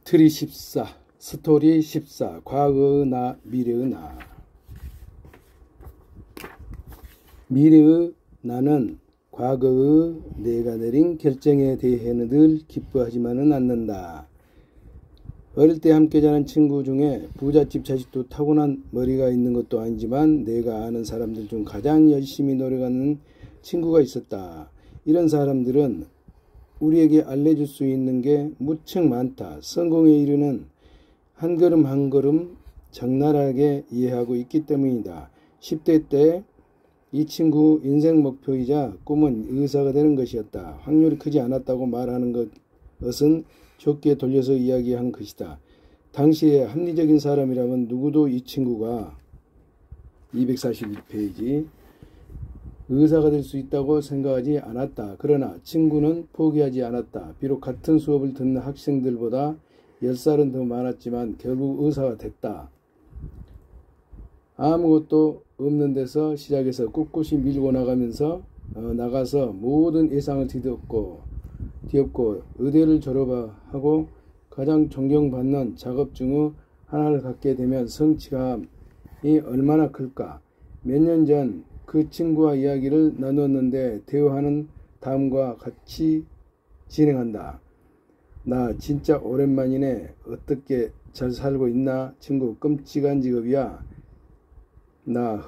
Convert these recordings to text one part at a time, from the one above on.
트리 14 스토리 14 과거의 나 미래의 나. 미래의 나는 과거의 내가 내린 결정에 대해는 늘 기뻐하지만은 않는다. 어릴 때 함께 자란 친구 중에 부잣집 자식도 타고난 머리가 있는 것도 아니지만 내가 아는 사람들 중 가장 열심히 노력하는 친구가 있었다. 이런 사람들은 우리에게 알려줄 수 있는 게 무척 많다. 성공에 이르는 한 걸음 한 걸음 적나라하게 이해하고 있기 때문이다. 10대 때 이 친구 인생 목표이자 꿈은 의사가 되는 것이었다. 확률이 크지 않았다고 말하는 것은 좋게 돌려서 이야기한 것이다. 당시에 합리적인 사람이라면 누구도 이 친구가 242페이지 의사가 될 수 있다고 생각하지 않았다. 그러나 친구는 포기하지 않았다. 비록 같은 수업을 듣는 학생들보다 10살은 더 많았지만 결국 의사가 됐다. 아무것도 없는 데서 시작해서 꿋꿋이 밀고 나가서 모든 예상을 뒤엎고 의대를 졸업하고 가장 존경받는 작업중의 하나를 갖게 되면 성취감이 얼마나 클까. 몇 년 전 그 친구와 이야기를 나눴는데 대화하는 다음과 같이 진행한다. 나 진짜 오랜만이네. 어떻게 잘 살고 있나? 친구 끔찍한 직업이야. 나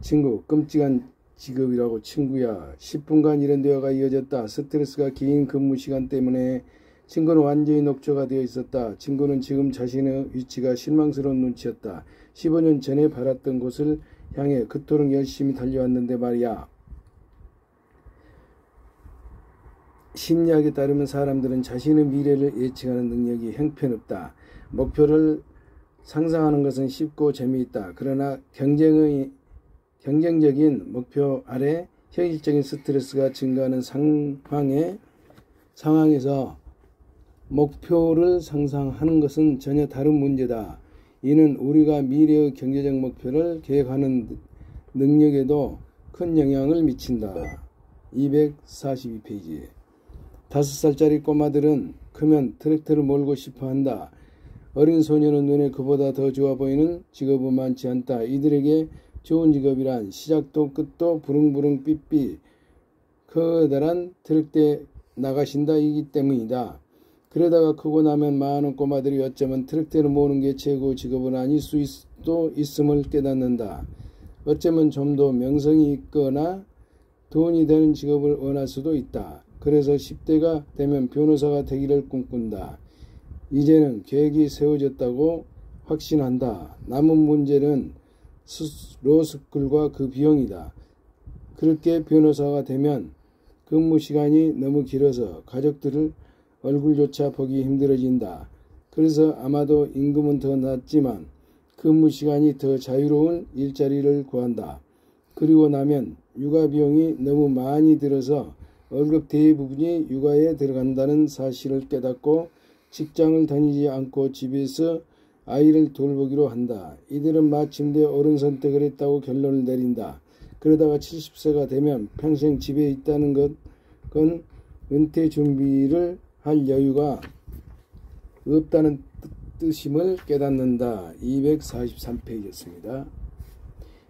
친구 끔찍한 직업이라고. 친구야. 10분간 이런 대화가 이어졌다. 스트레스가 긴 근무 시간 때문에 친구는 완전히 녹초가 되어 있었다. 친구는 지금 자신의 위치가 실망스러운 눈치였다. 15년 전에 바랐던 곳을 향해 그토록 열심히 달려왔는데 말이야. 심리학에 따르면 사람들은 자신의 미래를 예측하는 능력이 형편없다. 목표를 상상하는 것은 쉽고 재미있다. 그러나 경쟁적인 목표 아래 현실적인 스트레스가 증가하는 상황에서 목표를 상상하는 것은 전혀 다른 문제다. 이는 우리가 미래의 경제적 목표를 계획하는 능력에도 큰 영향을 미친다. 242페이지 5살짜리 꼬마들은 크면 트랙터를 몰고 싶어 한다. 어린 소년은 눈에 그보다 더 좋아 보이는 직업은 많지 않다. 이들에게 좋은 직업이란 시작도 끝도 부릉부릉 삐삐 커다란 트랙대 나가신다이기 때문이다. 그러다가 크고 나면 많은 꼬마들이 어쩌면 트랙대를 모으는 게 최고 직업은 아닐 수도 있음을 깨닫는다. 어쩌면 좀 더 명성이 있거나 돈이 되는 직업을 원할 수도 있다. 그래서 10대가 되면 변호사가 되기를 꿈꾼다. 이제는 계획이 세워졌다고 확신한다. 남은 문제는 로스쿨과 그 비용이다. 그렇게 변호사가 되면 근무 시간이 너무 길어서 가족들을 얼굴조차 보기 힘들어진다. 그래서 아마도 임금은 더 낮지만 근무 시간이 더 자유로운 일자리를 구한다. 그리고 나면 육아 비용이 너무 많이 들어서 월급 대부분이 육아에 들어간다는 사실을 깨닫고 직장을 다니지 않고 집에서 아이를 돌보기로 한다. 이들은 마침내 옳은 선택을 했다고 결론을 내린다. 그러다가 70세가 되면 평생 집에 있다는 건 은퇴 준비를 할 여유가 없다는 뜻임을 깨닫는다. 243페이지였습니다.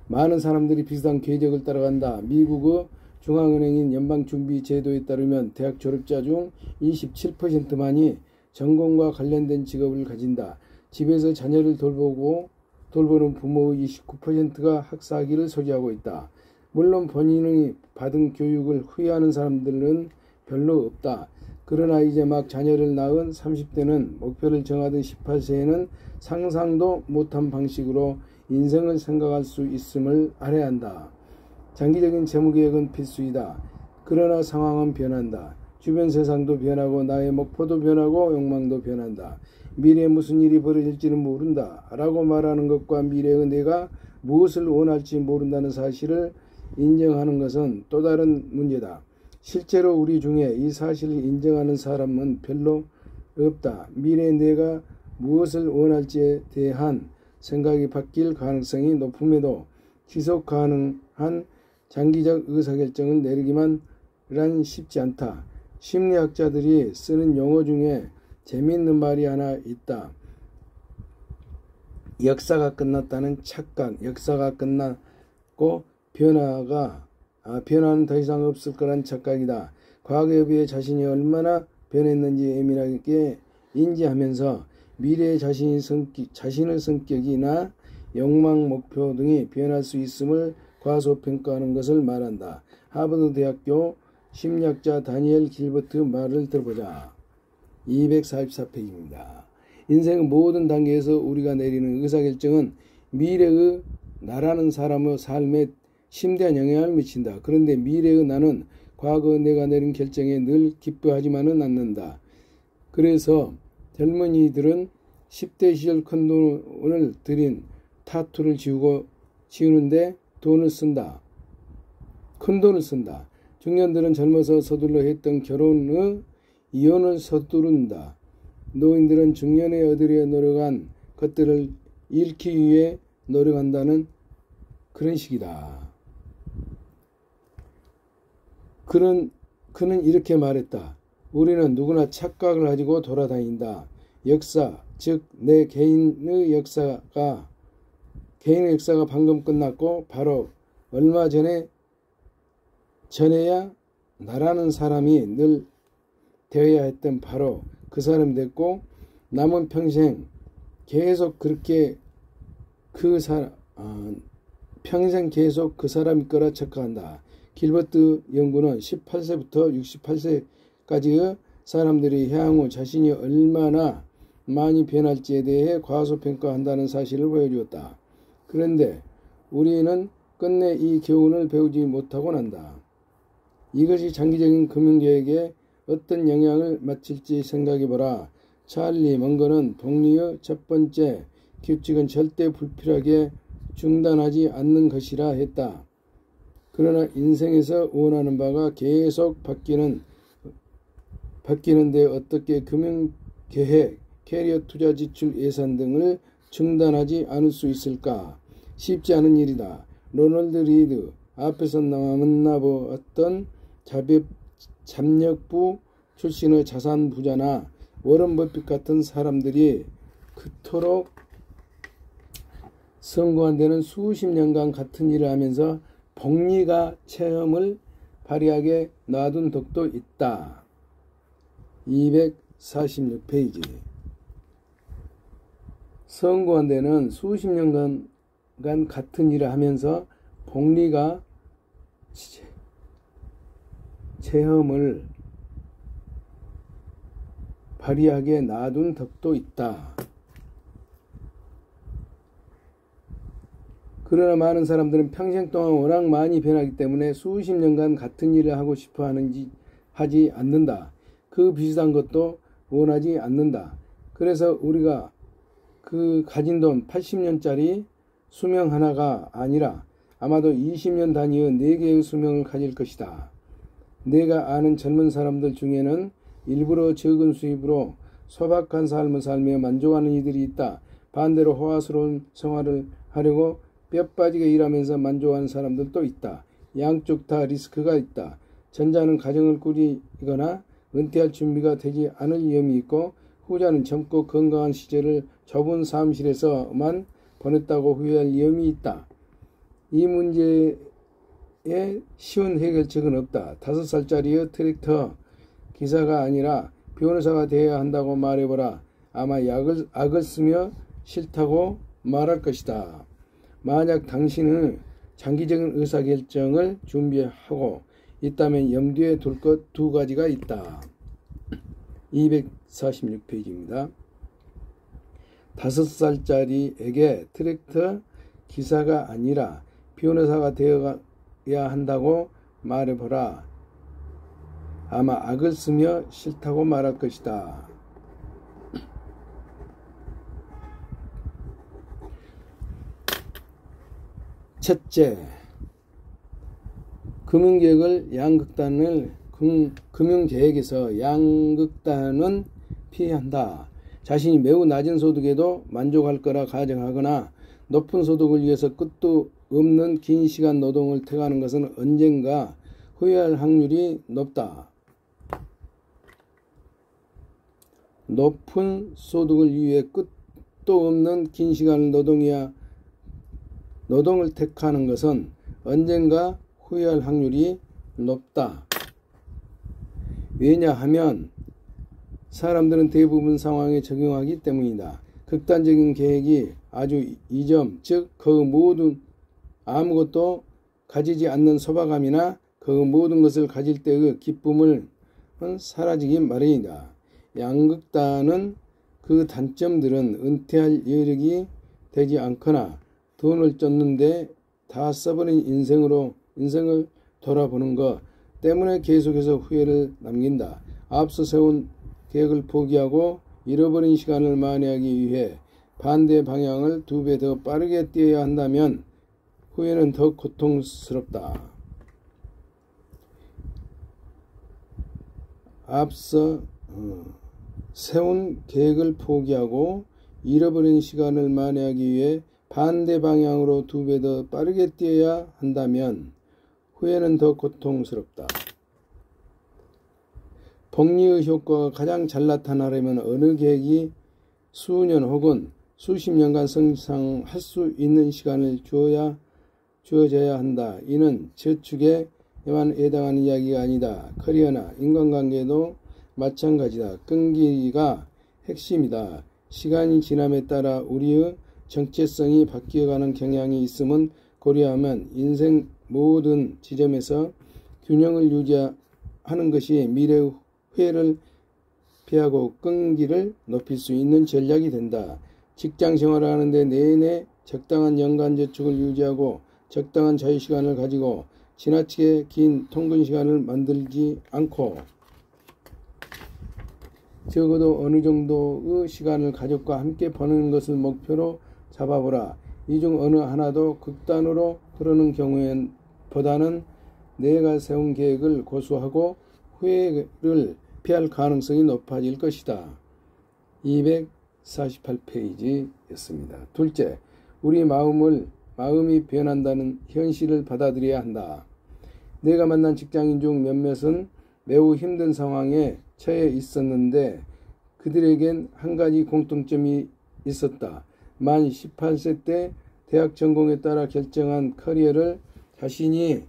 많은 사람들이 비슷한 궤적을 따라간다. 미국의 중앙은행인 연방준비제도에 따르면 대학 졸업자 중 27%만이 전공과 관련된 직업을 가진다. 집에서 자녀를 돌보는 부모의 29%가 학사학위를 소지하고 있다. 물론 본인이 받은 교육을 후회하는 사람들은 별로 없다. 그러나 이제 막 자녀를 낳은 30대는 목표를 정하던 18세에는 상상도 못한 방식으로 인생을 생각할 수 있음을 알아야 한다. 장기적인 재무계획은 필수이다. 그러나 상황은 변한다. 주변 세상도 변하고 나의 목표도 변하고 욕망도 변한다. 미래에 무슨 일이 벌어질지는 모른다 라고 말하는 것과 미래의 내가 무엇을 원할지 모른다는 사실을 인정하는 것은 또 다른 문제다. 실제로 우리 중에 이 사실을 인정하는 사람은 별로 없다. 미래의 내가 무엇을 원할지에 대한 생각이 바뀔 가능성이 높음에도 지속 가능한 장기적 의사결정을 내리기만은 쉽지 않다. 심리학자들이 쓰는 용어 중에 재미있는 말이 하나 있다. 역사가 끝났다는 착각. 역사가 끝났고 변화는 더 이상 없을 거란 착각이다. 과거에 비해 자신이 얼마나 변했는지 예민하게 인지하면서 미래의 자신의 성격이나 욕망, 목표 등이 변할 수 있음을 과소평가하는 것을 말한다. 하버드 대학교 심리학자 다니엘 길버트 말을 들어보자. 244페이지입니다. 인생의 모든 단계에서 우리가 내리는 의사결정은 미래의 나라는 사람의 삶에 심대한 영향을 미친다. 그런데 미래의 나는 과거 내가 내린 결정에 늘 기뻐하지만은 않는다. 그래서 젊은이들은 10대 시절 큰 돈을 들인 타투를 지우는데 큰 돈을 쓴다. 중년들은 젊어서 서둘러 했던 이혼을 서두른다. 노인들은 중년에 얻으려 노력한 것들을 잃기 위해 노력한다는 그런 식이다. 그는 이렇게 말했다. 우리는 누구나 착각을 가지고 돌아다닌다. 역사, 즉 내 개인의 역사가 방금 끝났고 바로 얼마 전에야 나라는 사람이 늘 되어야 했던 바로 그 사람이 됐고 남은 평생 계속 그렇게 평생 계속 그 사람이 거라 착각한다. 길버트 연구는 18세부터 68세까지의 사람들이 향후 자신이 얼마나 많이 변할지에 대해 과소평가한다는 사실을 보여주었다. 그런데 우리는 끝내 이 교훈을 배우지 못하곤 한다. 이것이 장기적인 금융계획에 어떤 영향을 미칠지 생각해보라. 찰리 먼거는 복리의 첫 번째 규칙은 절대 불필요하게 중단하지 않는 것이라 했다. 그러나 인생에서 원하는 바가 계속 바뀌는데 어떻게 금융계획, 캐리어 투자 지출 예산 등을 중단하지 않을 수 있을까? 쉽지 않은 일이다. 로널드 리드 앞에서 만나보았던 잡력부 출신의 자산 부자나 워런 버핏 같은 사람들이 그토록 성공한 데는 수십 년간 같은 일을 하면서 복리가 체험을 발휘하게 놔둔 덕도 있다. 246페이지. 성공한 데는 수십 년간 같은 일을 하면서 복리가 체험을 발휘하게 놔둔 덕도 있다. 그러나 많은 사람들은 평생 동안 워낙 많이 변하기 때문에 수십 년간 같은 일을 하고 싶어 하지 않는다. 그 비슷한 것도 원하지 않는다. 그래서 우리가 그 가진 돈 80년짜리 수명 하나가 아니라 아마도 20년 단위의 4개의 수명을 가질 것이다. 내가 아는 젊은 사람들 중에는 일부러 적은 수입으로 소박한 삶을 살며 만족하는 이들이 있다. 반대로 호화스러운 생활을 하려고 뼈 빠지게 일하면서 만족하는 사람들도 있다. 양쪽 다 리스크가 있다. 전자는 가정을 꾸리거나 은퇴할 준비가 되지 않을 위험이 있고 후자는 젊고 건강한 시절을 좁은 사무실에서만 보냈다고 후회할 위험이 있다. 이 문제에 쉬운 해결책은 없다. 5살짜리의 트랙터 기사가 아니라 변호사가 되어야 한다고 말해보라. 아마 악을 쓰며 싫다고 말할 것이다. 만약 당신은 장기적인 의사결정을 준비하고 있다면 염두에 둘 것 2가지가 있다. 246페이지입니다. 5살짜리에게 트랙터 기사가 아니라 변호사가 되어야 한다고 말해보라. 아마 악을 쓰며 싫다고 말할 것이다. 첫째, 금융계획에서 양극단은 피한다. 자신이 매우 낮은 소득에도 만족할 거라 가정하거나 높은 소득을 위해서 끝도 없는 긴 시간 노동을 택하는 것은 언젠가 후회할 확률이 높다. 높은 소득을 위해 끝도 없는 긴 시간을 노동을 택하는 것은 언젠가 후회할 확률이 높다. 왜냐하면 사람들은 대부분 상황에 적용하기 때문이다. 극단적인 계획이 아주 이점, 즉 그 모든 아무것도 가지지 않는 소박함이나 그 모든 것을 가질 때의 기쁨은 사라지기 마련이다. 양극단은 그 단점들은 은퇴할 여력이 되지 않거나 돈을 쫓는데 다 써버린 인생을 돌아보는 것 때문에 계속해서 후회를 남긴다. 앞서 세운 계획을 포기하고 잃어버린 시간을 만회하기 위해 반대 방향을 2배 더 빠르게 뛰어야 한다면 후회는 더 고통스럽다. 앞서 세운 계획을 포기하고 잃어버린 시간을 만회하기 위해 반대 방향으로 2배 더 빠르게 뛰어야 한다면 후회는 더 고통스럽다. 복리의 효과가 가장 잘 나타나려면 어느 계획이 수년 혹은 수십 년간 성장할 수 있는 시간을 주어져야 한다. 이는 저축에만 해당하는 이야기가 아니다. 커리어나 인간관계도 마찬가지다. 끈기가 핵심이다. 시간이 지남에 따라 우리의 정체성이 바뀌어가는 경향이 있음은 고려하면 인생 모든 지점에서 균형을 유지하는 것이 미래의 후회를 피하고 끈기를 높일 수 있는 전략이 된다. 직장 생활을 하는데 내내 적당한 연간 저축을 유지하고 적당한 자유시간을 가지고 지나치게 긴 통근 시간을 만들지 않고 적어도 어느 정도의 시간을 가족과 함께 보내는 것을 목표로 잡아보라. 이 중 어느 하나도 극단으로 흐르는 경우보다는 내가 세운 계획을 고수하고 후회를 피할 가능성이 높아질 것이다. 248페이지였습니다. 둘째, 우리 마음이 변한다는 현실을 받아들여야 한다. 내가 만난 직장인 중 몇몇은 매우 힘든 상황에 처해 있었는데 그들에겐 한 가지 공통점이 있었다. 만 18세 때 대학 전공에 따라 결정한 커리어를 자신이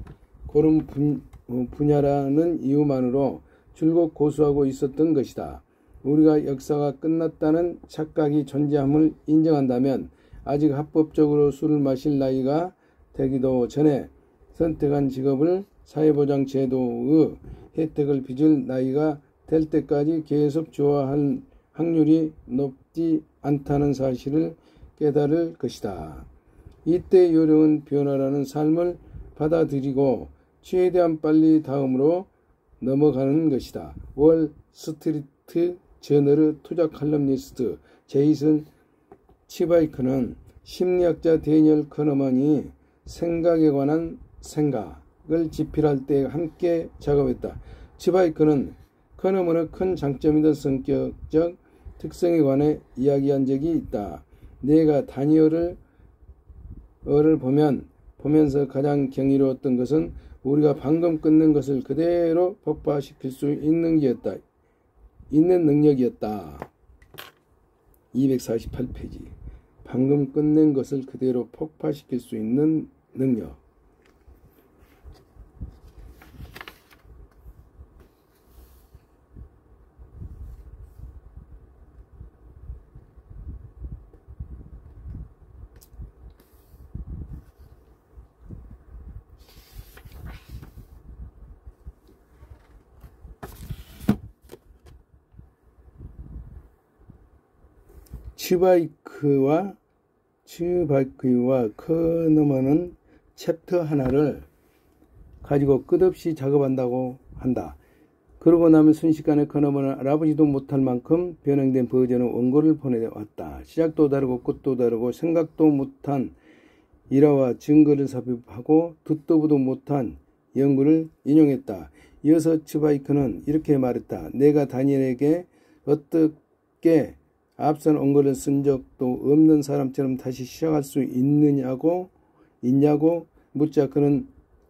고른 분야라는 이유만으로 줄곧 고수하고 있었던 것이다. 우리가 역사가 끝났다는 착각이 존재함을 인정한다면 아직 합법적으로 술을 마실 나이가 되기도 전에 선택한 직업을 사회보장제도의 혜택을 빚을 나이가 될 때까지 계속 좋아할 확률이 높지 않다는 사실을 깨달을 것이다. 이때 요령은 변화라는 삶을 받아들이고 최대한 빨리 다음으로 넘어가는 것이다. 월스트리트 저널의 투자 칼럼니스트 제이슨 치바이크는 심리학자 데니얼 커너먼이 생각에 관한 생각을 집필할 때 함께 작업했다. 치바이크는 커너먼의 큰 장점이던 성격적 특성에 관해 이야기한 적이 있다. 내가 다니엘을 보면서 가장 경이로웠던 것은 우리가 방금 끝낸 것을 그대로 폭발시킬 수 있는 능력이었다. 248페이지. 방금 끝낸 것을 그대로 폭발시킬 수 있는 능력. 치바이크와 커너먼은 챕터 하나를 가지고 끝없이 작업한다고 한다. 그러고 나면 순식간에 커너먼은 알아보지도 못할 만큼 변형된 버전의 원고를 보내왔다. 시작도 다르고 끝도 다르고 생각도 못한 일화와 증거를 삽입하고 듣도 보도 못한 연구를 인용했다. 이어서 치바이크는 이렇게 말했다. 내가 다니엘에게 어떻게 앞선 원고를 쓴 적도 없는 사람처럼 다시 시작할 수 있냐고 묻자 그는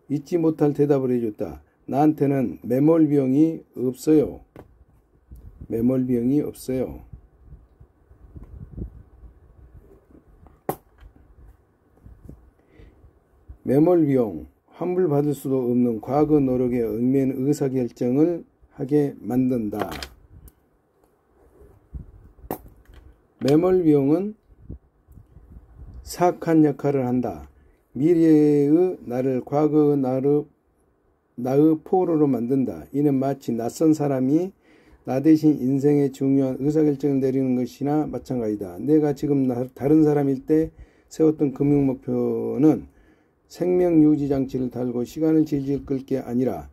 잊지 못할 대답을 해줬다. 나한테는 매몰 비용이 없어요. 매몰 비용이 없어요. 매몰 비용, 환불받을 수도 없는 과거 노력에 얽매인 의사결정을 하게 만든다. 매몰 비용은 사악한 역할을 한다. 미래의 나를 과거의 나의 포로로 만든다. 이는 마치 낯선 사람이 나 대신 인생의 중요한 의사결정을 내리는 것이나 마찬가지다. 내가 지금 다른 사람일 때 세웠던 금융 목표는 생명 유지 장치를 달고 시간을 질질 끌 게 아니라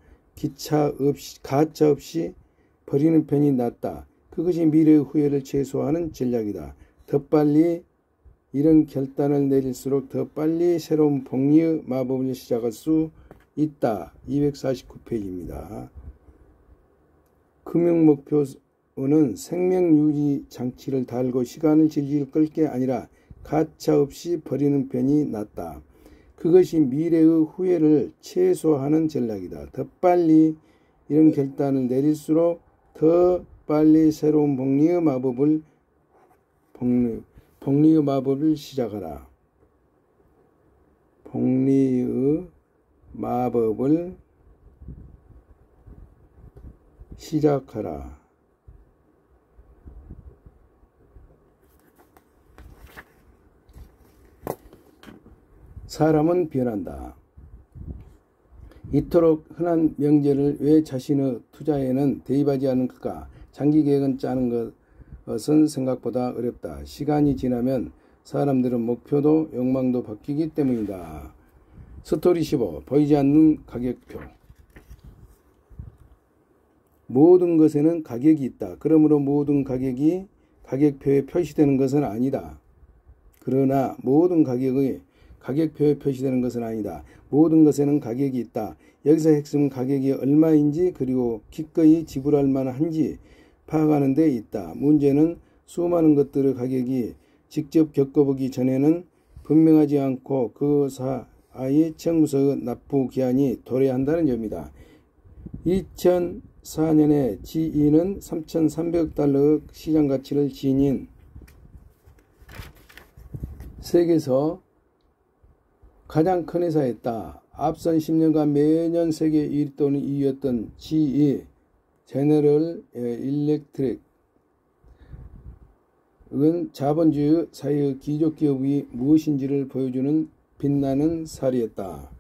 가차 없이 버리는 편이 낫다. 그것이 미래의 후회를 최소화하는 전략이다. 더 빨리 이런 결단을 내릴수록 더 빨리 새로운 복리의 마법을 시작할 수 있다. 249페이지입니다. 금융 목표는 생명 유지 장치를 달고 시간을 질질 끌 게 아니라 가차 없이 버리는 편이 낫다. 그것이 미래의 후회를 최소화하는 전략이다. 더 빨리 이런 결단을 내릴수록 더 빨리 새로운 복리의 마법을 시작하라. 복리의 마법을 시작하라. 사람은 변한다. 이토록 흔한 명제를 왜 자신의 투자에는 대입하지 않을까? 장기 계획은 짜는 것은 생각보다 어렵다. 시간이 지나면 사람들은 목표도 욕망도 바뀌기 때문이다. 스토리 15. 보이지 않는 가격표. 모든 것에는 가격이 있다. 그러므로 모든 가격이 가격표에 표시되는 것은 아니다. 그러나 모든 가격이 가격표에 표시되는 것은 아니다. 모든 것에는 가격이 있다. 여기서 핵심은 가격이 얼마인지 그리고 기꺼이 지불할 만한지 파악하는 데 있다. 문제는 수많은 것들의 가격이 직접 겪어보기 전에는 분명하지 않고 그 사이 청구서의 납부 기한이 도래한다는 점이다. 2004년에 GE는 3,300억 달러의 시장 가치를 지닌 세계에서 가장 큰 회사였다. 앞선 10년간 매년 세계 1위 또는 2위였던 GE, 제너럴 일렉트릭은 자본주의 사회의 기족기업이 무엇인지를 보여주는 빛나는 사례였다.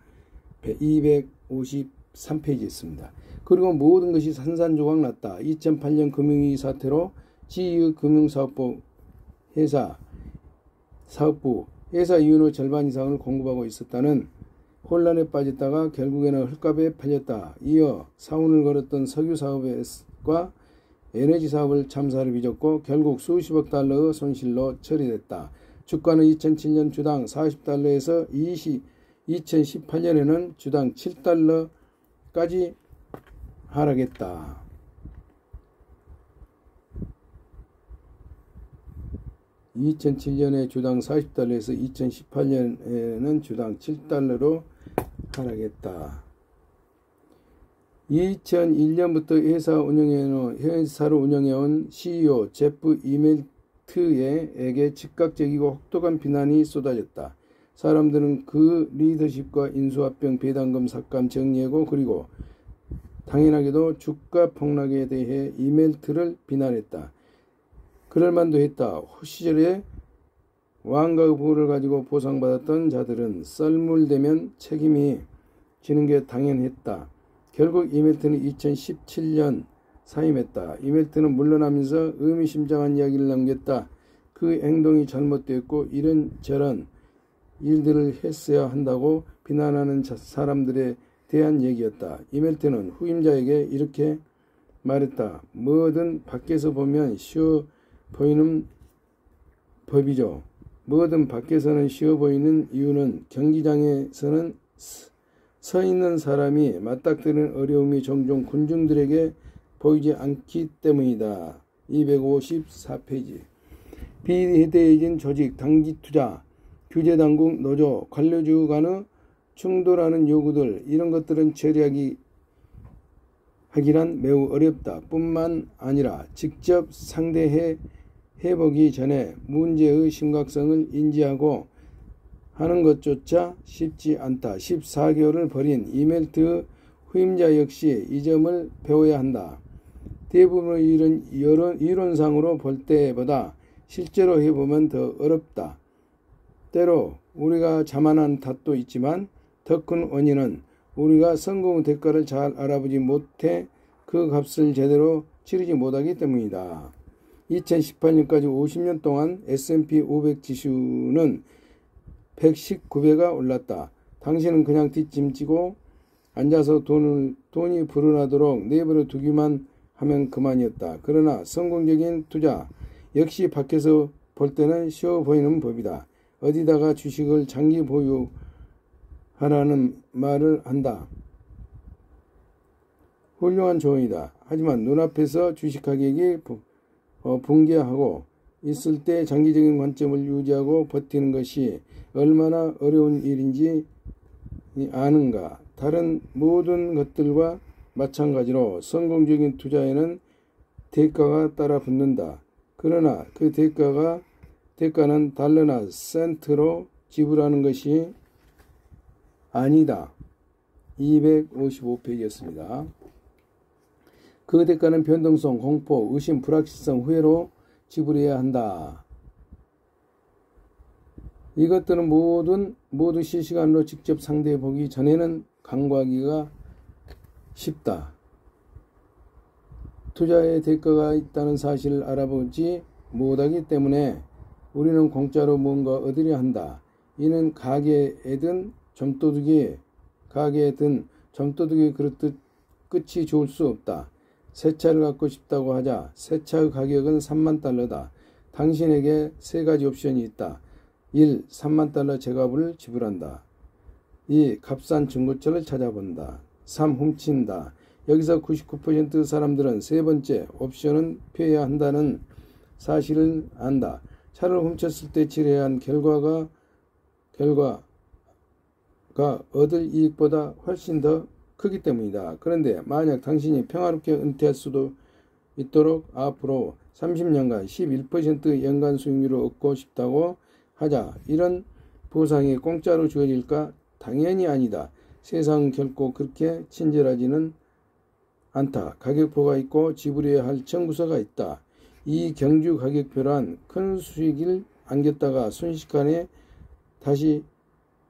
253페이지 있습니다. 그리고 모든 것이 산산조각 났다. 2008년 금융위기 사태로 GE 금융사업부 회사 이윤의 절반 이상을 공급하고 있었다는 혼란에 빠졌다가 결국에는 헐값에 팔렸다. 이어 사운을 걸었던 석유 사업과 에너지 사업을 참사를 빚었고 결국 수십억 달러의 손실로 처리됐다. 주가는 2007년 주당 40달러에서 2018년에는 주당 7달러까지 하락했다. 2007년에 주당 40달러에서 2018년에는 주당 7달러로 하락했다. 2001년부터 회사를 운영해온 CEO 제프 이멜트에게 즉각적이고 혹독한 비난이 쏟아졌다. 사람들은 그 리더십과 인수합병, 배당금, 삭감, 정리해고 그리고 당연하게도 주가 폭락에 대해 이멜트를 비난했다. 그럴만도 했다. 시절에 왕가의 부를 가지고 보상받았던 자들은 썰물되면 책임이 지는 게 당연했다. 결국 이멜트는 2017년 사임했다. 이멜트는 물러나면서 의미심장한 이야기를 남겼다. 그 행동이 잘못되었고 이런저런 일들을 했어야 한다고 비난하는 사람들에 대한 얘기였다. 이멜트는 후임자에게 이렇게 말했다. 뭐든 밖에서 보면 쉬워 보이는 법이죠. 뭐든 밖에서는 쉬워 보이는 이유는 경기장에서는 서 있는 사람이 맞닥뜨리는 어려움이 종종 군중들에게 보이지 않기 때문이다. 254페이지. 비대해진 조직, 단기투자, 규제당국, 노조, 관료주 간의 충돌하는 요구들 이런 것들은 처리하기 하기란 매우 어렵다. 뿐만 아니라 직접 상대해 보기 전에 문제의 심각성을 인지하고 하는 것조차 쉽지 않다. 14개월을 벌인 이멜트 후임자 역시 이 점을 배워야 한다. 대부분의 일은 이론상으로 볼 때보다 실제로 해보면 더 어렵다. 때로 우리가 자만한 탓도 있지만 더 큰 원인은 우리가 성공의 대가를 잘 알아보지 못해 그 값을 제대로 치르지 못하기 때문이다. 2018년까지 50년 동안 S&P 500 지수는 119배가 올랐다. 당신은 그냥 뒷짐지고 앉아서 돈이 불어나도록 내버려 두기만 하면 그만이었다. 그러나 성공적인 투자 역시 밖에서 볼 때는 쉬워 보이는 법이다. 어디다가 주식을 장기 보유하라는 말을 한다. 훌륭한 조언이다. 하지만 눈앞에서 주식 가격이 붕괴하고 있을 때 장기적인 관점을 유지하고 버티는 것이 얼마나 어려운 일인지 아는가. 다른 모든 것들과 마찬가지로 성공적인 투자에는 대가가 따라 붙는다. 그러나 그 대가는 달러나 센트로 지불하는 것이 아니다. 255페이지였습니다. 그 대가는 변동성, 공포, 의심, 불확실성, 후회로 지불해야 한다. 이것들은 모두 실시간으로 직접 상대해 보기 전에는 간과하기가 쉽다. 투자의 대가가 있다는 사실을 알아보지 못하기 때문에 우리는 공짜로 뭔가 얻으려 한다. 이는 가게에든 점도둑이 그렇듯 끝이 좋을 수 없다. 새 차를 갖고 싶다고 하자 새 차의 가격은 3만 달러다. 당신에게 세 가지 옵션이 있다. 1. 3만 달러 제값을 지불한다. 2. 값싼 중고차를 찾아본다. 3. 훔친다. 여기서 99% 사람들은 세 번째 옵션은 피해야 한다는 사실을 안다. 차를 훔쳤을 때 치러야 한 결과가 얻을 이익보다 훨씬 더 크기 때문이다. 그런데 만약 당신이 평화롭게 은퇴할 수도 있도록 앞으로 30년간 11% 연간 수익률을 얻고 싶다고 하자. 이런 보상이 공짜로 주어질까? 당연히 아니다. 세상은 결코 그렇게 친절하지는 않다. 가격표가 있고 지불해야 할 청구서가 있다. 이 경주 가격표란 큰 수익을 안겼다가 순식간에 다시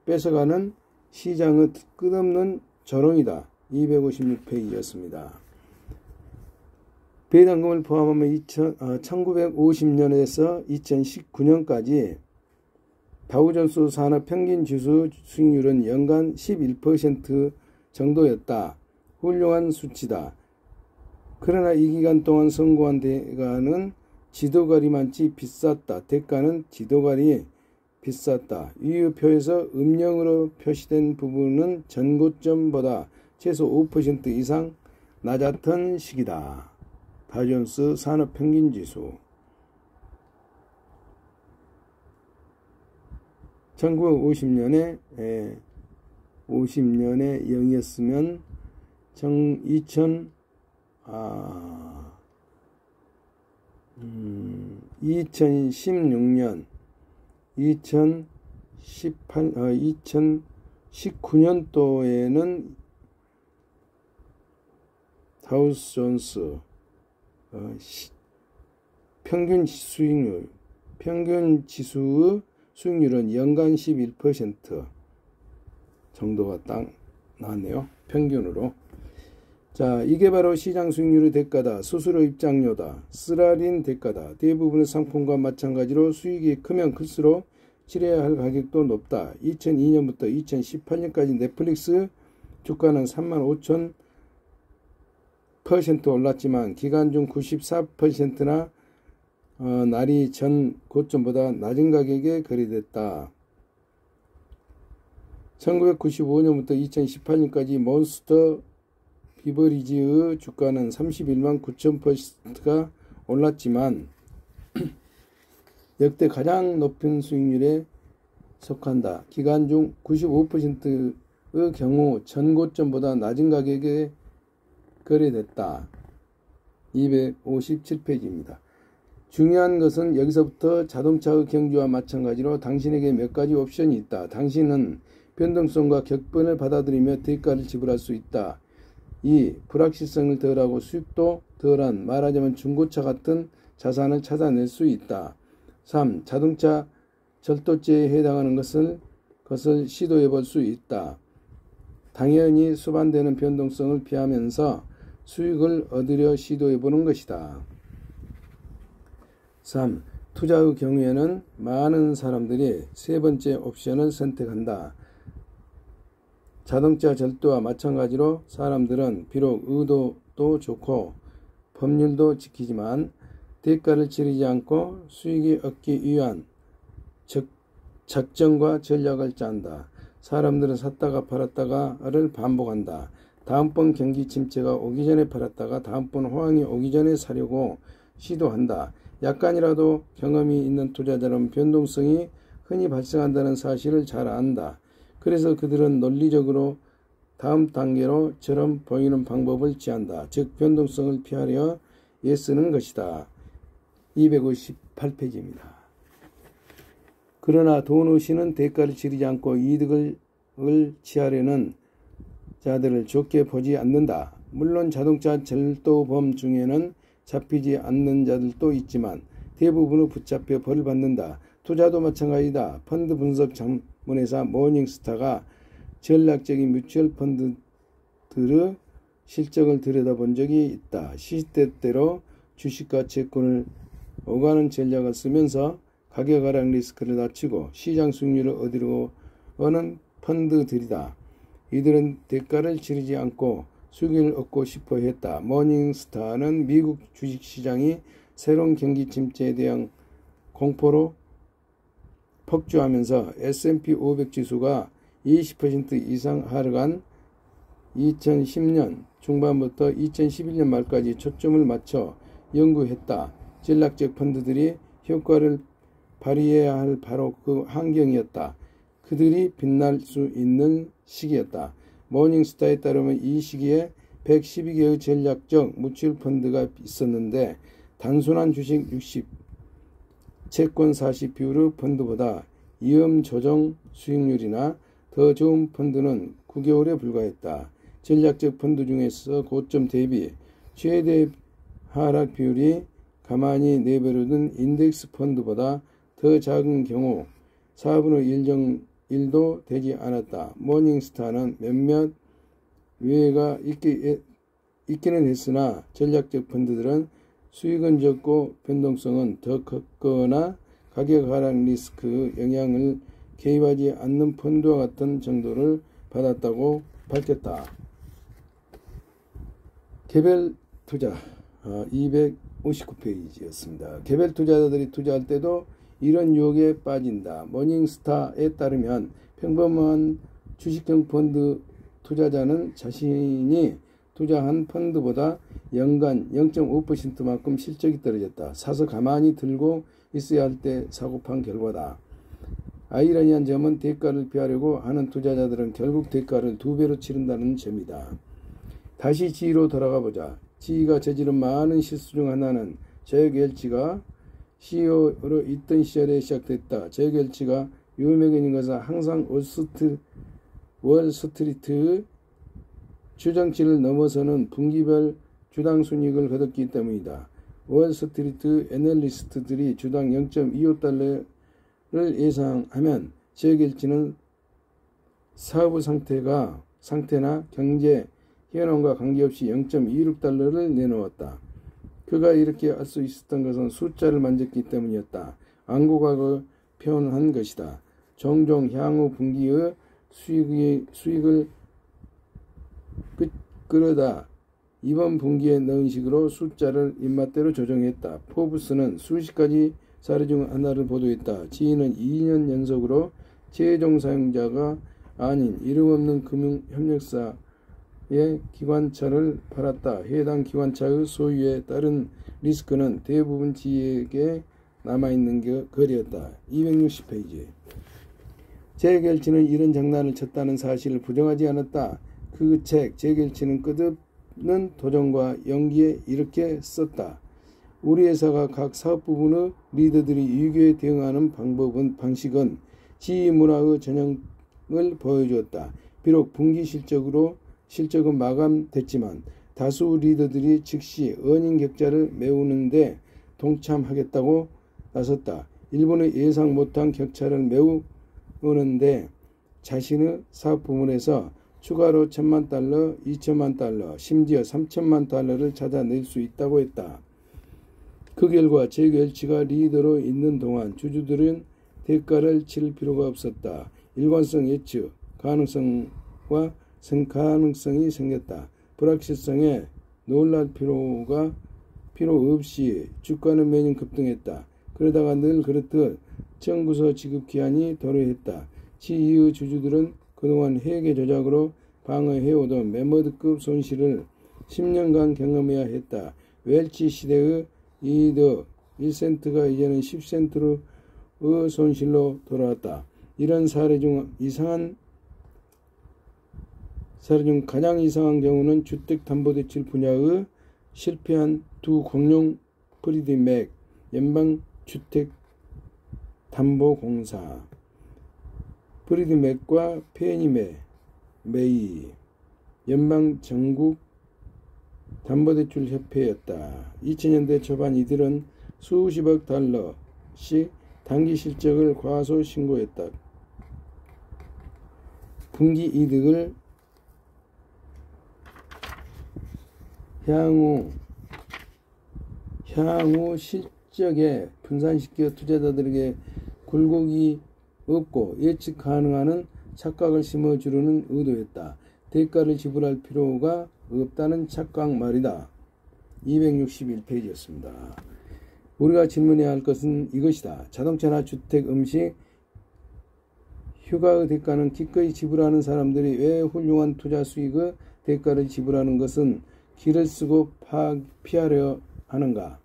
뺏어가는 시장의 끝없는 조롱이다. 256페이지였습니다. 배당금을 포함하면 1950년에서 2019년까지 다우존스 산업 평균 지수 수익률은 연간 11% 정도였다. 훌륭한 수치다. 그러나 이 기간 동안 성공한 대가는 지도가리만치 비쌌다. 대가는 지도가리 비쌌다. 이유표에서 음영으로 표시된 부분은 전고점보다 최소 5% 이상 낮았던 시기다. 다우존스 산업 평균 지수 1950년에 0이었으면 2016년 2019년도에는 다우존스 평균 지수의 수익률은 연간 11% 정도가 딱 나왔네요. 평균으로. 자, 이게 바로 시장 수익률의 대가다. 수수료 입장료다. 쓰라린 대가다. 대부분의 상품과 마찬가지로 수익이 크면 클수록 치러야 할 가격도 높다. 2002년부터 2018년까지 넷플릭스 주가는 35,000% 올랐지만 기간 중 94%나 날이 전 고점보다 낮은 가격에 거래됐다. 1995년부터 2018년까지 몬스터 비버리지의 주가는 31만 9,000%가 올랐지만 역대 가장 높은 수익률에 속한다. 기간 중 95%의 경우 전 고점보다 낮은 가격에 거래됐다. 257페이지입니다. 중요한 것은 여기서부터 자동차의 경주와 마찬가지로 당신에게 몇 가지 옵션이 있다. 당신은 변동성과 격변을 받아들이며 대가를 지불할 수 있다. 2. 불확실성을 덜하고 수익도 덜한 말하자면 중고차 같은 자산을 찾아낼 수 있다. 3. 자동차 절도죄에 해당하는 것을 시도해 볼 수 있다. 당연히 수반되는 변동성을 피하면서 수익을 얻으려 시도해 보는 것이다. 3. 투자의 경우에는 많은 사람들이 세 번째 옵션을 선택한다. 자동차 절도와 마찬가지로 사람들은 비록 의도도 좋고 법률도 지키지만 대가를 치르지 않고 수익이 얻기 위한 작전과 전략을 짠다. 사람들은 샀다가 팔았다가를 반복한다. 다음번 경기 침체가 오기 전에 팔았다가 다음번 호황이 오기 전에 사려고 시도한다. 약간이라도 경험이 있는 투자자는 변동성이 흔히 발생한다는 사실을 잘 안다. 그래서 그들은 논리적으로 다음 단계로처럼 보이는 방법을 취한다. 즉 변동성을 피하려 애쓰는 것이다. 258페이지입니다. 그러나 돈 없이는 대가를 치르지 않고 이득을 취하려는 자들을 좋게 보지 않는다. 물론 자동차 절도범 중에는 잡히지 않는 자들도 있지만 대부분은 붙잡혀 벌을 받는다. 투자도 마찬가지다. 펀드 분석 전문회사 모닝스타가 전략적인 뮤추얼 펀드들의 실적을 들여다본 적이 있다. 시시때때로 주식과 채권을 오가는 전략을 쓰면서 가격 하락 리스크를 낮추고 시장 수익률을 얻으려고 하는 펀드들이다. 이들은 대가를 치르지 않고 수익을 얻고 싶어 했다. 모닝스타는 미국 주식시장이 새로운 경기 침체에 대한 공포로 폭주하면서 S&P 500 지수가 20% 이상 하락한 2010년 중반부터 2011년 말까지 초점을 맞춰 연구했다. 전략적 펀드들이 효과를 발휘해야 할 바로 그 환경이었다. 그들이 빛날 수 있는 시기였다. 모닝스타에 따르면 이 시기에 112개의 전략적 뮤추얼 펀드가 있었는데 단순한 주식 60, 채권 40 비율의 펀드보다 위험 조정 수익률이나 더 좋은 펀드는 9개월에 불과했다. 전략적 펀드 중에서 고점 대비 최대 하락 비율이 가만히 내버려둔 인덱스 펀드보다 더 작은 경우 4분의 1도 되지 않았다. 모닝스타는 몇몇 외해가 있기는 했으나 전략적 펀드들은 수익은 적고 변동성은 더 컸거나 가격 하락 리스크 영향을 개입하지 않는 펀드와 같은 정도를 받았다고 밝혔다. 개별 투자 259페이지였습니다. 개별 투자자들이 투자할 때도 이런 유혹에 빠진다. 모닝스타에 따르면 평범한 주식형 펀드 투자자는 자신이 투자한 펀드보다 연간 0.5%만큼 실적이 떨어졌다. 사서 가만히 들고 있어야 할 때 사고 판 결과다. 아이러니한 점은 대가를 피하려고 하는 투자자들은 결국 대가를 2배로 치른다는 점이다. 다시 지희로 돌아가 보자. 지희가 저지른 많은 실수 중 하나는 잭 웰치가 CEO로 있던 시절에 시작됐다. 잭 웰치가 유명해진 것은 항상 월스트리트의 추정치를 넘어서는 분기별 주당 순이익을 거뒀기 때문이다. 월스트리트 애널리스트들이 주당 0.25달러를 예상하면 잭 웰치는 사업 상태나 경제 현황과 관계없이 0.26달러를 내놓았다. 그가 이렇게 할 수 있었던 것은 숫자를 만졌기 때문이었다. 안고각을 표현한 것이다. 종종 향후 분기의 수익을 끌어다 이번 분기에 넣은 식으로 숫자를 입맛대로 조정했다. 포브스는 수십 가지 사례 중 하나를 보도했다. 지인은 2년 연속으로 최종 사용자가 아닌 이름 없는 금융협력사의 기관차를 팔았다. 해당 기관차의 소유에 따른 리스크는 대부분 지에게 남아있는 거리였다. 260페이지. 잭 웰치는 이런 장난을 쳤다는 사실을 부정하지 않았다. 그 책 잭 웰치는 없는 도전과 용기에 이렇게 썼다. 우리 회사가 각 사업 부분의 리더들이 위기에 대응하는 방식은 지휘 문화의 전형을 보여주었다. 비록 분기 실적은 마감됐지만 다수 리더들이 즉시 어닝 격차를 메우는데 동참하겠다고 나섰다. 일본의 예상 못한 격차를 메우는데 자신의 사업 부문에서 추가로 $10,000,000, $2,000,000, 심지어 $3,000,000를 찾아낼 수 있다고 했다. 그 결과 재결치가 리더로 있는 동안 주주들은 대가를 치를 필요가 없었다. 일관성 예측 가능성이 생겼다. 불확실성에 놀랄 필요 없이 주가는 매년 급등했다. 그러다가 늘 그렇듯 청구서 지급 기한이 도래했다. 지휘의 주주들은 그동안 회계 조작으로 방어해오던 매머드급 손실을 10년간 경험해야 했다. 웰치 시대의 이득 1센트가 이제는 10센트의 손실로 돌아왔다. 이런 사례 중 가장 이상한 경우는 주택담보대출 분야의 실패한 두 공룡 프리디 맥 연방주택담보공사 프리디 맥과 페니 메이 연방전국 담보대출협회였다. 2000년대 초반 이들은 수십억 달러씩 단기 실적을 과소신고했다. 분기 이득을 향후 실적에 분산시켜 투자자들에게 굴곡이 없고 예측 가능한 착각을 심어주려는 의도였다. 대가를 지불할 필요가 없다는 착각 말이다. 261페이지였습니다. 우리가 질문해야 할 것은 이것이다. 자동차나 주택, 음식, 휴가의 대가는 기꺼이 지불하는 사람들이 왜 훌륭한 투자 수익의 대가를 지불하는 것은 길을 쓰고 피하려 하는가?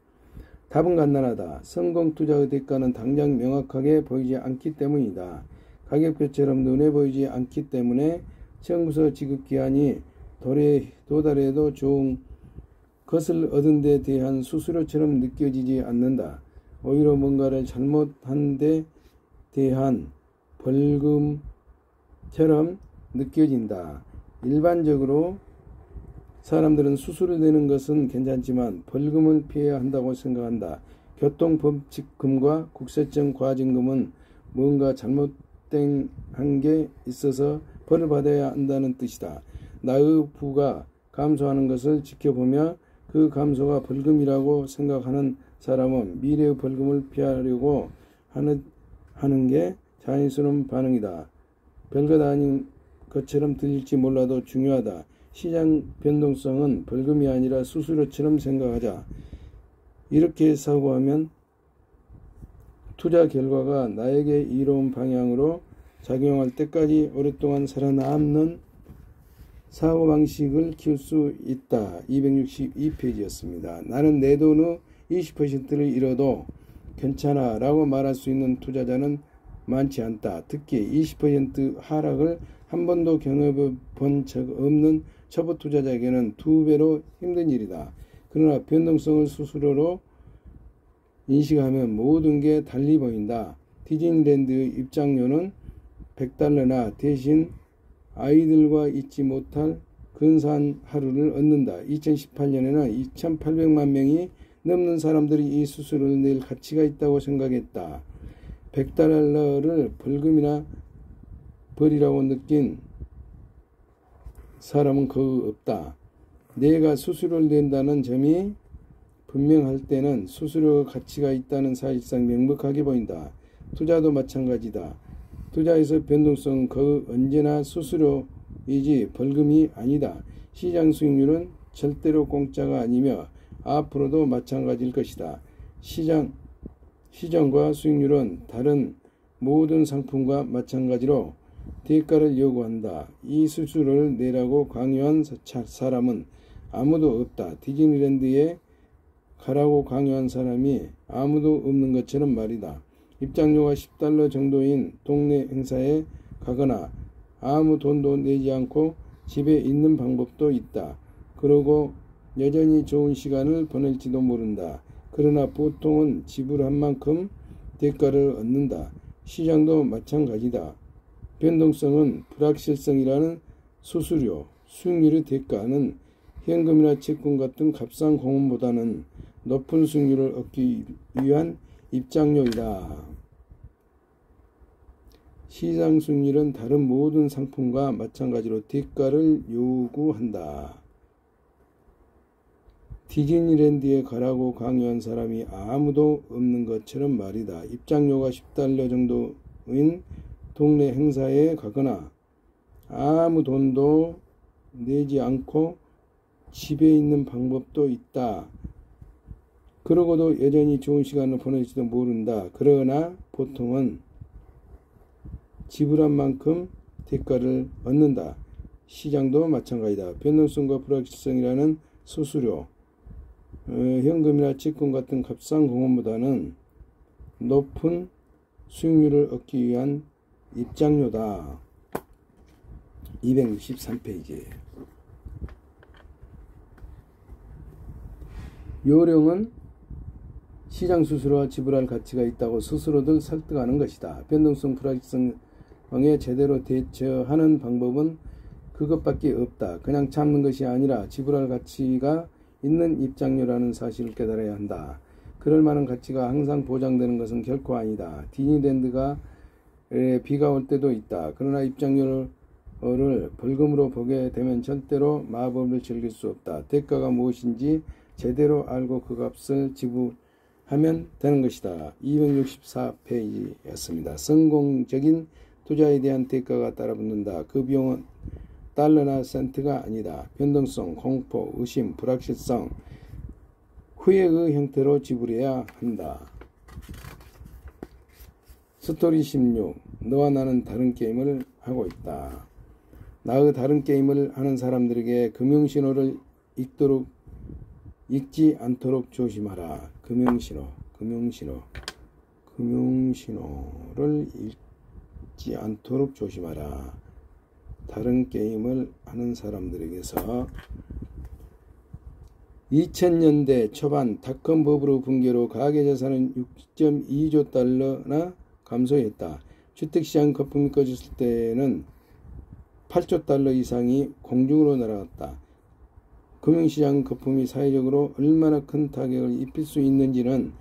답은 간단하다. 성공 투자의 대가는 당장 명확하게 보이지 않기 때문이다. 가격표처럼 눈에 보이지 않기 때문에 청구서 지급 기한이 도달해도 좋은 것을 얻은 데 대한 수수료처럼 느껴지지 않는다. 오히려 뭔가를 잘못한 데 대한 벌금처럼 느껴진다. 일반적으로 사람들은 수수료 내는 것은 괜찮지만 벌금을 피해야 한다고 생각한다. 교통법칙금과 국세청 과징금은 뭔가 잘못된 게 있어서 벌을 받아야 한다는 뜻이다. 나의 부가 감소하는 것을 지켜보며 그 감소가 벌금이라고 생각하는 사람은 미래의 벌금을 피하려고 하는 게 자연스러운 반응이다. 별것 아닌 것처럼 들릴지 몰라도 중요하다. 시장 변동성은 벌금이 아니라 수수료처럼 생각하자. 이렇게 사고하면 투자 결과가 나에게 이로운 방향으로 작용할 때까지 오랫동안 살아남는 사고방식을 키울 수 있다. 262페이지였습니다. 나는 내 돈의 20%를 잃어도 괜찮아 라고 말할 수 있는 투자자는 많지 않다. 특히 20% 하락을 한 번도 경험해 본 적 없는 초보 투자자에게는 2배로 힘든 일이다. 그러나 변동성을 수수료로 인식하면 모든 게 달리 보인다. 디즈니랜드의 입장료는 $100나 대신 아이들과 잊지 못할 근사한 하루를 얻는다. 2018년에는 2,800만 명이 넘는 사람들이 이 수수료를 낼 가치가 있다고 생각했다. $100를 벌금이나 벌이라고 느낀 사람은 거의 없다. 내가 수수료를 낸다는 점이 분명할 때는 수수료가 가치가 있다는 사실상 명백하게 보인다. 투자도 마찬가지다. 투자에서 변동성은 거의 언제나 수수료이지 벌금이 아니다. 시장 수익률은 절대로 공짜가 아니며 앞으로도 마찬가지일 것이다. 시장과 수익률은 다른 모든 상품과 마찬가지로 대가를 요구한다. 이 수수료를 내라고 강요한 사람은 아무도 없다. 디즈니랜드에 가라고 강요한 사람이 아무도 없는 것처럼 말이다. 입장료가 $10 정도인 동네 행사에 가거나 아무 돈도 내지 않고 집에 있는 방법도 있다. 그러고 여전히 좋은 시간을 보낼지도 모른다. 그러나 보통은 지불한 만큼 대가를 얻는다. 시장도 마찬가지다. 변동성은 불확실성이라는 수수료, 수익률의 대가는 현금이나 채권 같은 값싼 공헌보다는 높은 수익률을 얻기 위한 입장료이다. 시장 수익률은 다른 모든 상품과 마찬가지로 대가를 요구한다. 디즈니랜드에 가라고 강요한 사람이 아무도 없는 것처럼 말이다. 입장료가 $10 정도인 동네 행사에 가거나 아무 돈도 내지 않고 집에 있는 방법도 있다. 그러고도 여전히 좋은 시간을 보낼지도 모른다. 그러나 보통은 지불한 만큼 대가를 얻는다. 시장도 마찬가지다. 변동성과 불확실성이라는 수수료, 현금이나 채권 같은 값싼 공헌보다는 높은 수익률을 얻기 위한 입장료다. 263페이지. 요령은 시장 수수료와 지불할 가치가 있다고 스스로들 설득하는 것이다. 변동성, 불확실성에 제대로 대처하는 방법은 그것밖에 없다. 그냥 참는 것이 아니라 지불할 가치가 있는 입장료라는 사실을 깨달아야 한다. 그럴 만한 가치가 항상 보장되는 것은 결코 아니다. 디즈니랜드가 비가 올 때도 있다. 그러나 입장료를 벌금으로 보게 되면 절대로 마법을 즐길 수 없다. 대가가 무엇인지 제대로 알고 그 값을 지불하면 되는 것이다. 264페이지였습니다. 성공적인 투자에 대한 대가가 따라붙는다. 그 비용은 달러나 센트가 아니다. 변동성, 공포, 의심, 불확실성, 후회의 형태로 지불해야 한다. 스토리 16. 너와 나는 다른 게임을 하고 있다. 나의 다른 게임을 하는 사람들에게 금융신호를 읽지 않도록 조심하라. 금융신호를 읽지 않도록 조심하라. 다른 게임을 하는 사람들에게서 2000년대 초반 닷컴 버블의 붕괴로 가계자산은 6.2조 달러나 감소했다. 주택시장 거품이 꺼졌을 때는 8조 달러 이상이 공중으로 날아갔다. 금융시장 거품이 사회적으로 얼마나 큰 타격을 입힐 수 있는지는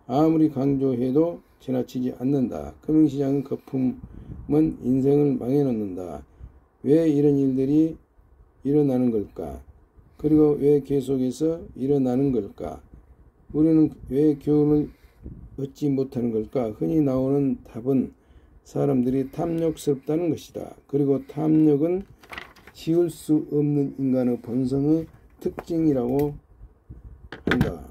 아무리 강조해도 지나치지 않는다. 금융시장 거품은 인생을 망해놓는다. 왜 이런 일들이 일어나는 걸까? 그리고 왜 계속해서 일어나는 걸까? 우리는 왜 교훈을 얻지 못하는 걸까? 흔히 나오는 답은 사람들이 탐욕스럽다는 것이다. 그리고 탐욕은 지울 수 없는 인간의 본성의 특징이라고 한다.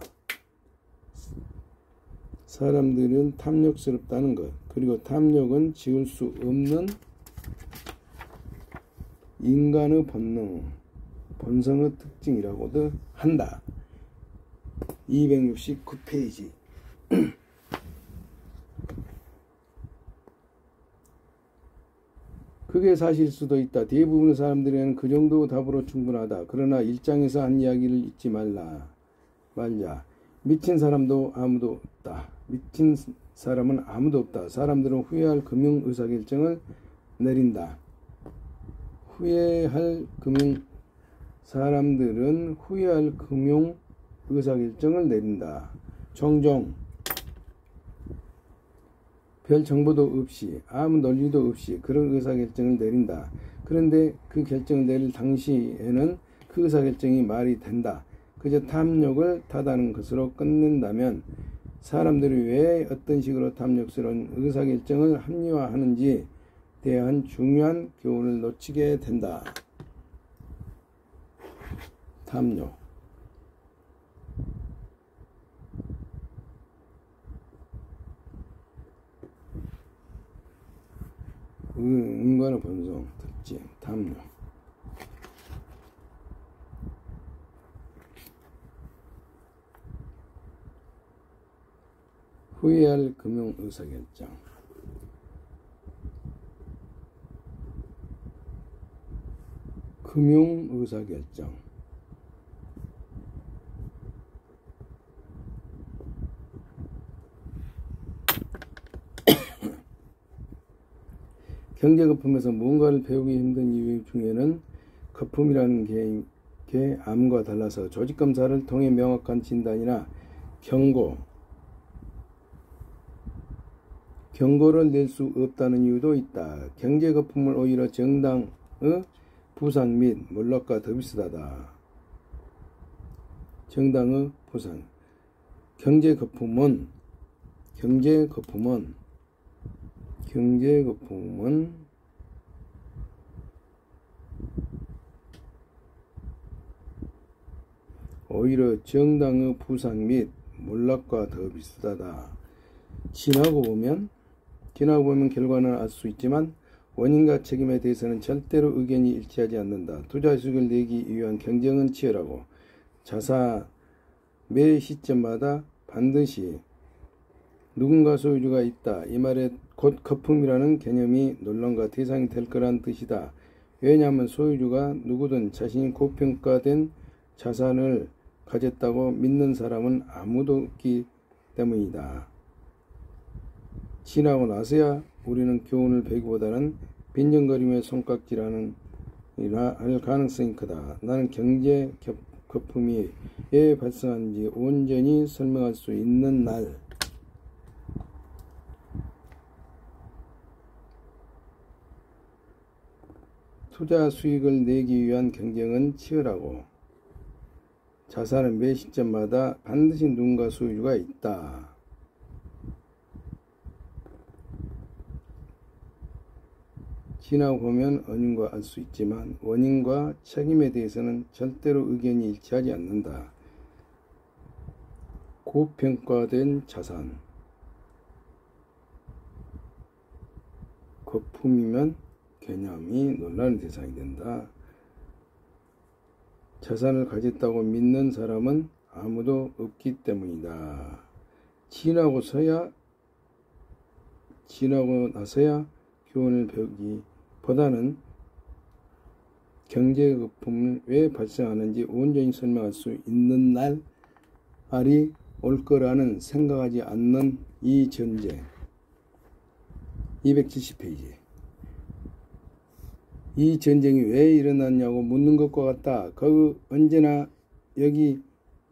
사람들은 탐욕스럽다는 것, 그리고 탐욕은 지울 수 없는 인간의 본성의 특징이라고도 한다. 269페이지. 그게 사실 수도 있다. 대부분의 사람들에게는 그 정도 답으로 충분하다. 그러나 일장에서 한 이야기를 잊지 말자. 미친 사람도 아무도 없다. 미친 사람은 아무도 없다. 사람들은 후회할 금융 의사결정을 내린다. 사람들은 후회할 금융 의사결정을 내린다. 종종 별 정보도 없이 아무 논리도 없이 그런 의사결정을 내린다. 그런데 그 결정을 내릴 당시에는 그 의사결정이 말이 된다. 그저 탐욕을 타다는 것으로 끝낸다면 사람들이 왜 어떤 식으로 탐욕스러운 의사결정을 합리화하는지 대한 중요한 교훈을 놓치게 된다. 탐욕. 인간의 본성, 특징, 탐욕. 후회할 금융 의사결정. 금융 의사결정. 경제 거품에서 무언가를 배우기 힘든 이유 중에는 거품이라는 게 암과 달라서 조직 검사를 통해 명확한 진단이나 경고를 낼 수 없다는 이유도 있다. 경제 거품은 오히려 정당의 부상 및 몰락과 더 비슷하다. 정당의 부상. 경제 거품은 오히려 정당의 부상 및 몰락과 더 비슷하다. 지나고 보면 결과는 알 수 있지만 원인과 책임에 대해서는 절대로 의견이 일치하지 않는다. 투자 수익을 내기 위한 경쟁은 치열하고 매 시점마다 반드시 누군가 소유주가 있다. 이 말에 곧 거품이라는 개념이 논란과 대상이 될 거란 뜻이다. 왜냐하면 소유주가 누구든 자신이 고평가된 자산을 가졌다고 믿는 사람은 아무도 없기 때문이다. 지나고 나서야 우리는 교훈을 배우기보다는 빈정거림의 손깍질하는 할 가능성이 크다. 나는 경제 거품이 왜 발생하는지 온전히 설명할 수 있는 날 투자 수익을 내기 위한 경쟁은 치열하고 자산은 매 시점마다 반드시 누군가 소유주가 있다. 지나고 보면 원인과 알 수 있지만 원인과 책임에 대해서는 절대로 의견이 일치하지 않는다. 고평가된 자산. 거품이면 개념이 논란의 대상이 된다. 자산을 가졌다고 믿는 사람은 아무도 없기 때문이다. 지나고 나서야 교훈을 배우기보다는 경제 거품을 왜 발생하는지 온전히 설명할 수 있는 날이 올 거라는 생각하지 않는 이 전제. 270페이지. 이 전쟁이 왜 일어났냐고 묻는 것과 같다. 언제나 여기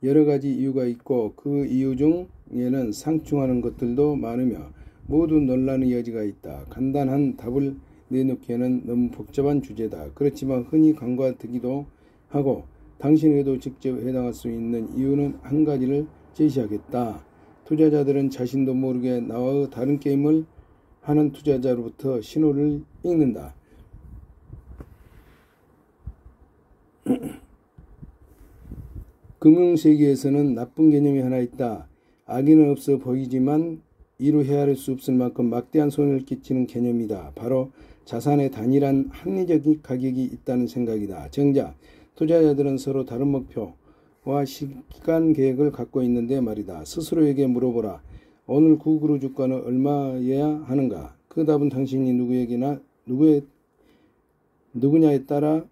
여러 가지 이유가 있고 그 이유 중에는 상충하는 것들도 많으며 모두 논란의 여지가 있다. 간단한 답을 내놓기에는 너무 복잡한 주제다. 그렇지만 흔히 간과되기도 하고 당신에게도 직접 해당할 수 있는 이유는 한 가지를 제시하겠다. 투자자들은 자신도 모르게 나와 다른 게임을 하는 투자자로부터 신호를 읽는다. 금융세계에서는 나쁜 개념이 하나 있다. 악의는 없어 보이지만 이루 헤아릴 수 없을 만큼 막대한 손해를 끼치는 개념이다. 바로 자산의 단일한 합리적인 가격이 있다는 생각이다. 정작 투자자들은 서로 다른 목표와 시간 계획을 갖고 있는데 말이다. 스스로에게 물어보라. 오늘 구그룹 주가는 얼마여야 하는가? 그 답은 당신이 누구냐에 따라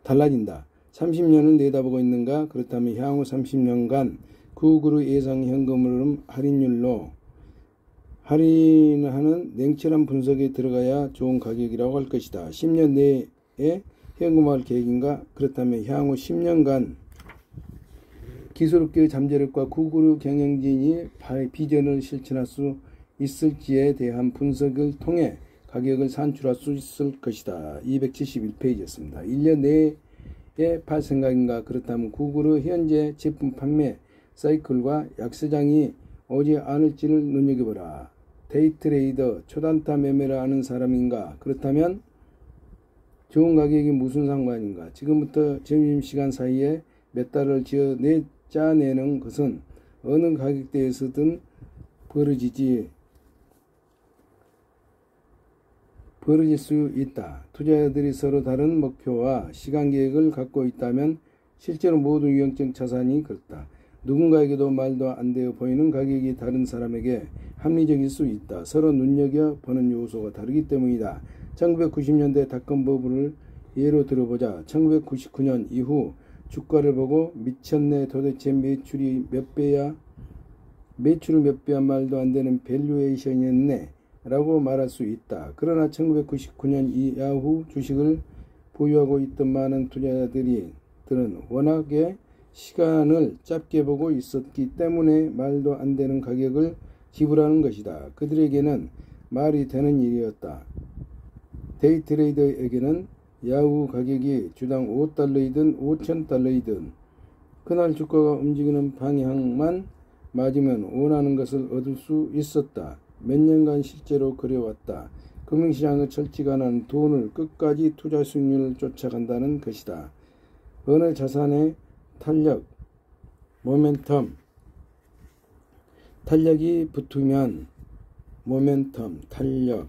달라진다. 30년을 내다보고 있는가? 그렇다면 향후 30년간 구그룹 예상 현금 할인율로 할인하는 냉철한 분석에 들어가야 좋은 가격이라고 할 것이다. 10년 내에 현금화할 계획인가? 그렇다면 향후 10년간 기술업계의 잠재력과 구그룹 경영진이 비전을 실천할 수 있을지에 대한 분석을 통해 가격을 산출할 수 있을 것이다. 271페이지였습니다. 1년 내에 팔 생각인가? 그렇다면 구글의 현재 제품 판매 사이클과 약세장이 오지 않을지를 눈여겨보라. 데이트레이더, 초단타 매매를 하는 사람인가? 그렇다면 좋은 가격이 무슨 상관인가? 지금부터 점심시간 사이에 몇 달을 짜내는 것은 어느 가격대에서든 벌어질 수 있다. 투자자들이 서로 다른 목표와 시간 계획을 갖고 있다면 실제로 모든 유형적 자산이 그렇다. 누군가에게도 말도 안 되어 보이는 가격이 다른 사람에게 합리적일 수 있다. 서로 눈여겨보는 요소가 다르기 때문이다. 1990년대 닷컴 버블을 예로 들어보자. 1999년 이후 주가를 보고 미쳤네, 도대체 매출이 몇 배야 말도 안 되는 밸류에이션이었네 라고 말할 수 있다. 그러나 1999년 이 야후 주식을 보유하고 있던 많은 투자자들은 워낙에 시간을 짧게 보고 있었기 때문에 말도 안 되는 가격을 지불하는 것이다. 그들에게는 말이 되는 일이었다. 데이트레이더에게는 야후 가격이 주당 5달러이든 5,000달러이든 그날 주가가 움직이는 방향만 맞으면 원하는 것을 얻을 수 있었다. 몇 년간 실제로 그래왔다. 금융시장의 철칙 하나는 돈을 끝까지 투자 수익률을 쫓아간다는 것이다. 어느 자산의 탄력, 모멘텀, 탄력이 붙으면 모멘텀, 탄력,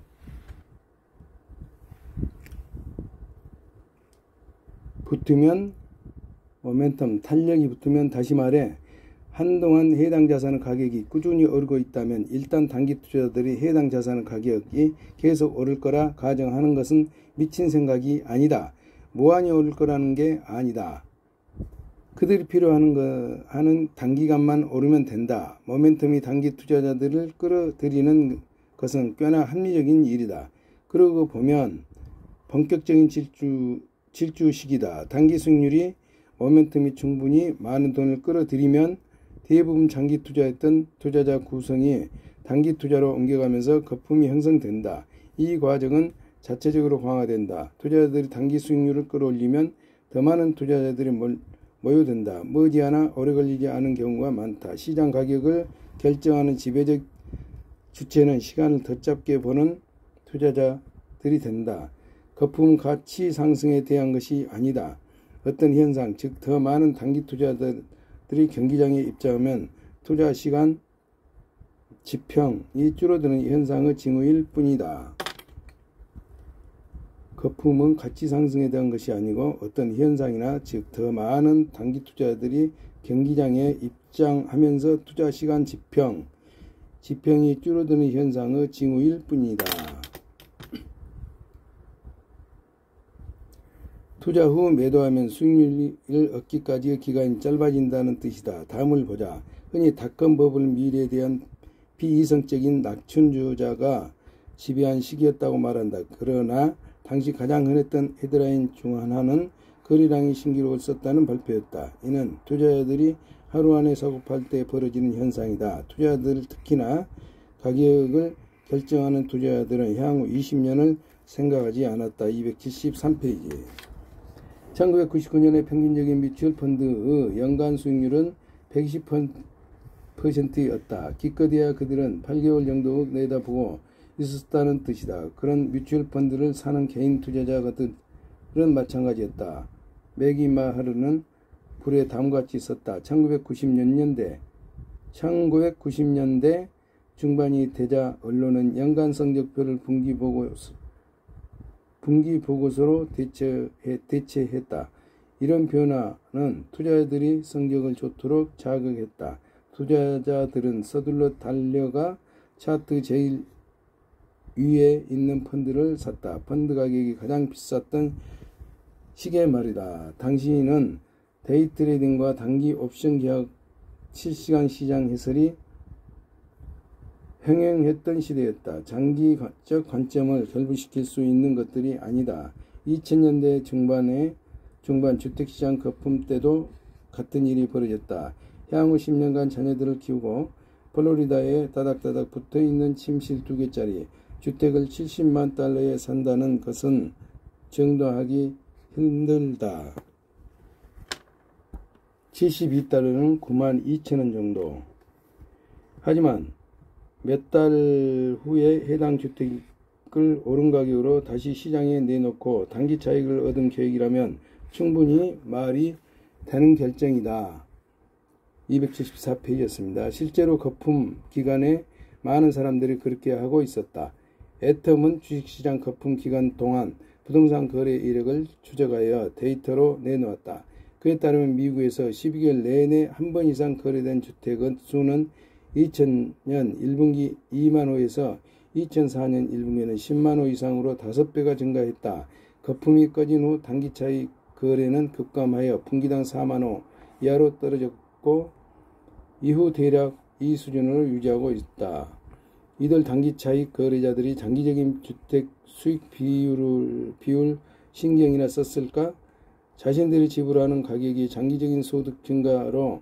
붙으면 모멘텀, 탄력이 붙으면 다시 말해 한동안 해당 자산의 가격이 꾸준히 오르고 있다면 일단 단기 투자자들이 해당 자산의 가격이 계속 오를 거라 가정하는 것은 미친 생각이 아니다. 무한히 오를 거라는 게 아니다. 그들이 필요하는 단기간만 오르면 된다. 모멘텀이 단기 투자자들을 끌어들이는 것은 꽤나 합리적인 일이다. 그러고 보면 본격적인 질주 시기다. 단기 수익률이 모멘텀이 충분히 많은 돈을 끌어들이면 대부분 장기 투자했던 투자자 구성이 단기 투자로 옮겨가면서 거품이 형성된다. 이 과정은 자체적으로 강화된다. 투자자들이 단기 수익률을 끌어올리면 더 많은 투자자들이 모여든다. 머지않아 오래 걸리지 않은 경우가 많다. 시장 가격을 결정하는 지배적 주체는 시간을 더 짧게 보는 투자자들이 된다. 거품 가치 상승에 대한 것이 아니다. 어떤 현상, 즉 더 많은 단기 투자자들이 경기장에 입장하면 투자 시간 지평이 줄어드는 현상의 징후일 뿐이다. 거품은 가치 상승에 대한 것이 아니고 어떤 현상이나 즉 더 많은 단기 투자자들이 경기장에 입장하면서 투자 시간 지평이 줄어드는 현상의 징후일 뿐이다. 투자 후 매도하면 수익률을 얻기까지의 기간이 짧아진다는 뜻이다. 다음을 보자. 흔히 닷컴 버블 미래에 대한 비이성적인 낙천주자가 지배한 시기였다고 말한다. 그러나 당시 가장 흔했던 헤드라인 중 하나는 거래량이 신기록을 썼다는 발표였다. 이는 투자자들이 하루 안에 사고 팔 때 벌어지는 현상이다. 투자자들 특히나 가격을 결정하는 투자자들은 향후 20년을 생각하지 않았다. 273페이지. 1999년의 평균적인 뮤추얼 펀드의 연간 수익률은 120%였다. 기껏해야 그들은 8개월 정도 내다보고 있었다는 뜻이다. 그런 뮤추얼 펀드를 사는 개인 투자자들은 마찬가지였다. 매기 마하르는 불에 담같이 있었다. 1990년대 중반이 되자 언론은 연간 성적표를 분기 보고서로 대체했다. 이런 변화는 투자자들이 성적을 좋도록 자극했다. 투자자들은 서둘러 달려가 차트 제일 위에 있는 펀드를 샀다. 펀드 가격이 가장 비쌌던 시기에 말이다. 당시는 데이트레이딩과 단기 옵션 계약 실시간 시장 해설이 흥행했던 시대였다. 장기적 관점을 결부시킬 수 있는 것들이 아니다. 2000년대 중반 주택시장 거품 때도 같은 일이 벌어졌다. 향후 10년간 자녀들을 키우고 플로리다에 다닥다닥 붙어있는 침실 2개짜리 주택을 70만 달러에 산다는 것은 정도하기 힘들다. 72달러는 92,000원 정도. 하지만 몇 달 후에 해당 주택을 오른 가격으로 다시 시장에 내놓고 단기 차익을 얻은 계획이라면 충분히 말이 되는 결정이다. 274페이지였습니다. 실제로 거품 기간에 많은 사람들이 그렇게 하고 있었다. 애텀은 주식시장 거품 기간 동안 부동산 거래 이력을 추적하여 데이터로 내놓았다. 그에 따르면 미국에서 12개월 내내 한 번 이상 거래된 주택의 수는 2000년 1분기 2만 호에서 2004년 1분기에는 10만 호 이상으로 5배가 증가했다. 거품이 꺼진 후 단기 차익 거래는 급감하여 분기당 4만 호 이하로 떨어졌고 이후 대략 이 수준을 유지하고 있다. 이들 단기 차익 거래자들이 장기적인 주택 수익 비율 신경이나 썼을까? 자신들이 지불하는 가격이 장기적인 소득 증가로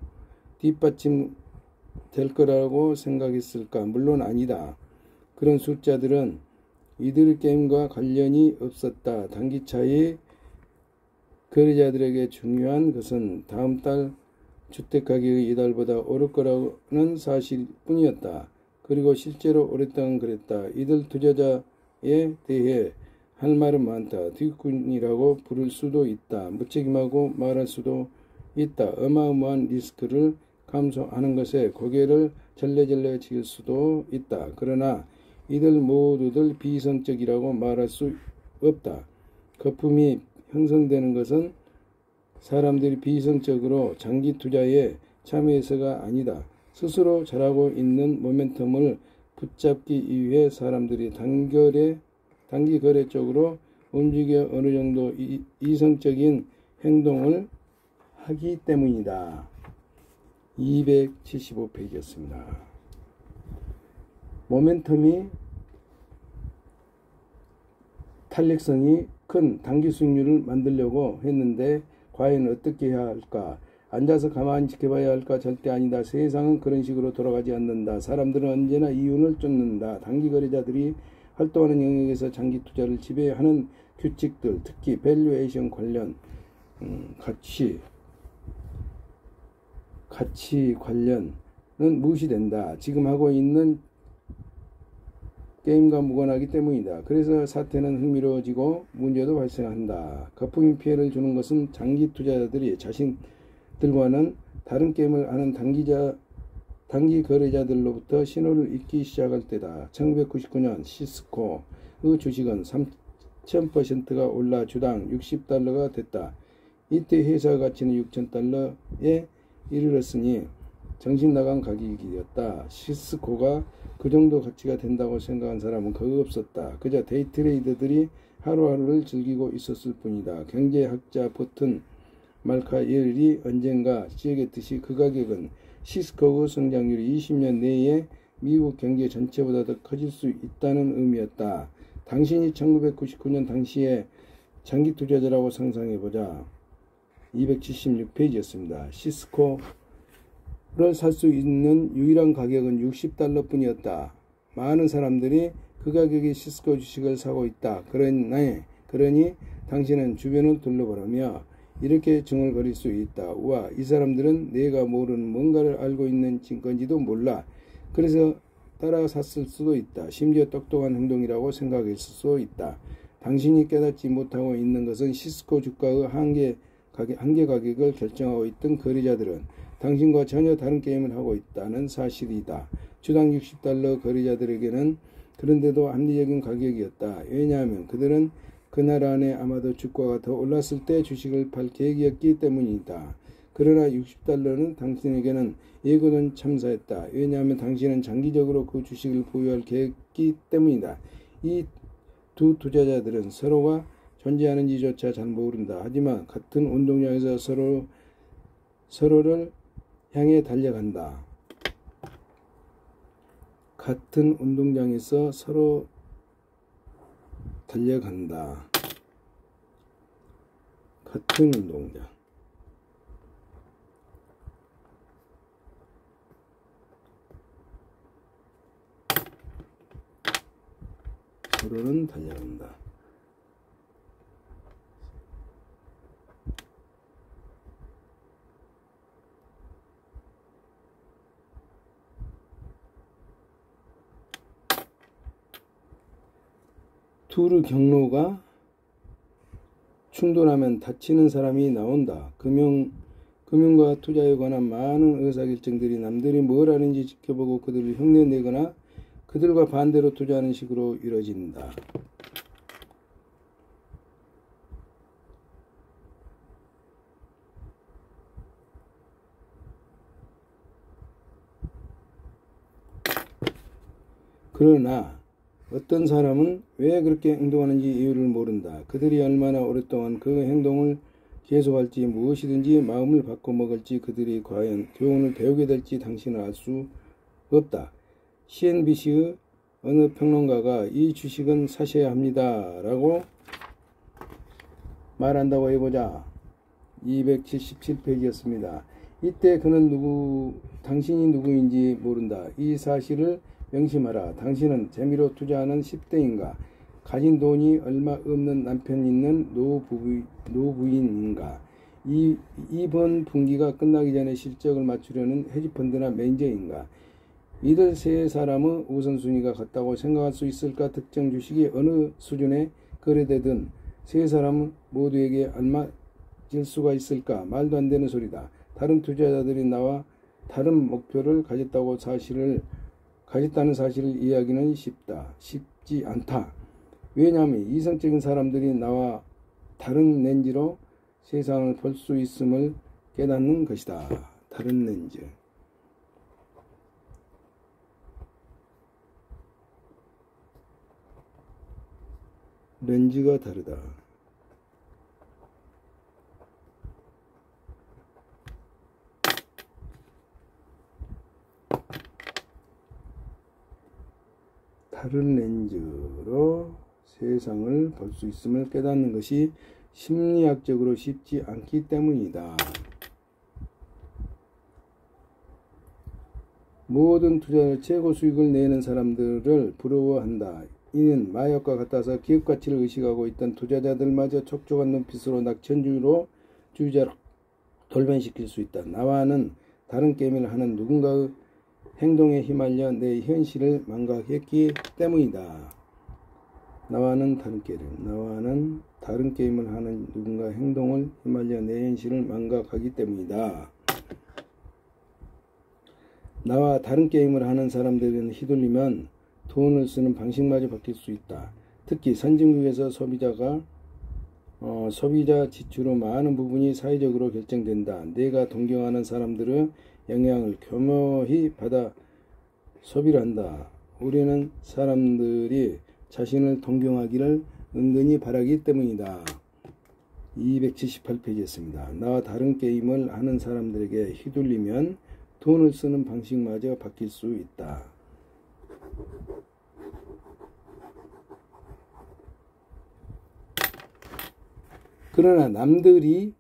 뒷받침 될 거라고 생각했을까? 물론 아니다. 그런 숫자들은 이들 게임과 관련이 없었다. 단기 차익 거래자들에게 중요한 것은 다음 달 주택 가격이 이달보다 오를 거라는 사실 뿐이었다. 그리고 실제로 오랫동안 그랬다. 이들 투자자에 대해 할 말은 많다. 뒷꾼이라고 부를 수도 있다. 무책임하고 말할 수도 있다. 어마어마한 리스크를 감수하는 것에 고개를 절레절레 칠 수도 있다. 그러나 이들 모두들 비이성적이라고 말할 수 없다. 거품이 형성되는 것은 사람들이 비이성적으로 장기 투자에 참여해서가 아니다. 스스로 잘하고 있는 모멘텀을 붙잡기 위해 사람들이 단기 거래 쪽으로 움직여 어느 정도 이성적인 행동을 하기 때문이다. 275페이지였습니다. 모멘텀이 탄력성이 큰 단기 수익률을 만들려고 했는데 과연 어떻게 해야 할까? 앉아서 가만히 지켜봐야 할까? 절대 아니다. 세상은 그런 식으로 돌아가지 않는다. 사람들은 언제나 이윤을 쫓는다. 단기 거래자들이 활동하는 영역에서 장기 투자를 지배하는 규칙들, 특히 밸류에이션 관련 가치 관련은 무시된다. 지금 하고 있는 게임과 무관하기 때문이다. 그래서 사태는 흥미로워지고 문제도 발생한다. 거품이 피해를 주는 것은 장기 투자자들이 자신들과는 다른 게임을 하는 단기 거래자들로부터 신호를 잊기 시작할 때다. 1999년 시스코의 주식은 3000%가 올라 주당 $60가 됐다. 이때 회사 가치는 $6000에 이르렀으니 정신나간 가격이었다. 시스코가 그 정도 가치가 된다고 생각한 사람은 거의 없었다. 그저 데이트레이더들이 하루하루를 즐기고 있었을 뿐이다. 경제학자 버튼 말카엘이 언젠가 지적했듯이 그 가격은 시스코의 성장률이 20년 내에 미국 경제 전체보다 더 커질 수 있다는 의미였다. 당신이 1999년 당시에 장기 투자자라고 상상해보자. 276페이지였습니다. 시스코를 살 수 있는 유일한 가격은 $60 뿐이었다. 많은 사람들이 그 가격에 시스코 주식을 사고 있다. 그러니 당신은 주변을 둘러보라며 이렇게 중얼거릴 수 있다. 우와, 이 사람들은 내가 모르는 뭔가를 알고 있는 건지도 몰라. 그래서 따라 샀을 수도 있다. 심지어 똑똑한 행동이라고 생각했을 수도 있다. 당신이 깨닫지 못하고 있는 것은 시스코 주가의 한계 가격을 결정하고 있던 거래자들은 당신과 전혀 다른 게임을 하고 있다는 사실이다. 주당 $60 거래자들에게는 그런데도 합리적인 가격이었다. 왜냐하면 그들은 그날 안에 아마도 주가가 더 올랐을 때 주식을 팔 계획이었기 때문이다. 그러나 $60는 당신에게는 예고된 참사였다. 왜냐하면 당신은 장기적으로 그 주식을 보유할 계획이기 때문이다. 이 두 투자자들은 서로가 존재하는지조차 잘 모른다. 하지만 같은 운동장에서 서로를 향해 달려간다. 같은 운동장에서 서로 달려간다. 같은 운동장. 서로는 달려간다. 둘의 경로가 충돌하면 다치는 사람이 나온다. 금융과 투자에 관한 많은 의사결정들이 남들이 뭘 하는지 지켜보고 그들을 흉내내거나 그들과 반대로 투자하는 식으로 이루어진다. 그러나 어떤 사람은 왜 그렇게 행동하는지 이유를 모른다. 그들이 얼마나 오랫동안 그 행동을 계속할지, 무엇이든지 마음을 바꿔먹을지, 그들이 과연 교훈을 배우게 될지 당신은 알 수 없다. CNBC의 어느 평론가가 이 주식은 사셔야 합니다 라고 말한다고 해보자. 277페이지였습니다. 이때 그는 당신이 누구인지 모른다. 이 사실을 명심하라. 당신은 재미로 투자하는 10대인가? 가진 돈이 얼마 없는 남편 있는 노부인인가? 이번 분기가 끝나기 전에 실적을 맞추려는 헤지펀드나 매니저인가? 이들 세 사람의 우선순위가 같다고 생각할 수 있을까? 특정 주식이 어느 수준에 거래되든 세 사람 모두에게 알맞을 수가 있을까? 말도 안 되는 소리다. 다른 투자자들이 나와 다른 목표를 가졌다는 사실을 이해하기는 쉽지 않다. 왜냐하면 이성적인 사람들이 나와 다른 렌즈로 세상을 볼 수 있음을 깨닫는 것이다. 다른 렌즈. 렌즈가 다르다. 다른 렌즈로 세상을 볼 수 있음을 깨닫는 것이 심리학적으로 쉽지 않기 때문이다. 모든 투자를 최고 수익을 내는 사람들을 부러워한다. 이는 마약과 같아서 기업 가치를 의식하고 있던 투자자들마저 촉촉한 눈빛으로 낙천주로 주자로 돌변시킬 수 있다. 나와는 다른 게임을 하는 누군가의 행동에 휘말려 내 현실을 망각했기 때문이다. 나와는 다른 게임을 하는 누군가 행동을 휘말려 내 현실을 망각하기 때문이다. 나와 다른 게임을 하는 사람들은 휘둘리면 돈을 쓰는 방식마저 바뀔 수 있다. 특히 선진국에서 소비자 지출의 많은 부분이 사회적으로 결정된다. 내가 동경하는 사람들의 영향을 교묘히 받아 소비를 한다. 우리는 사람들이 자신을 동경하기를 은근히 바라기 때문이다. 278페이지였습니다. 나와 다른 게임을 하는 사람들에게 휘둘리면 돈을 쓰는 방식마저 바뀔 수 있다. 그러나 남들이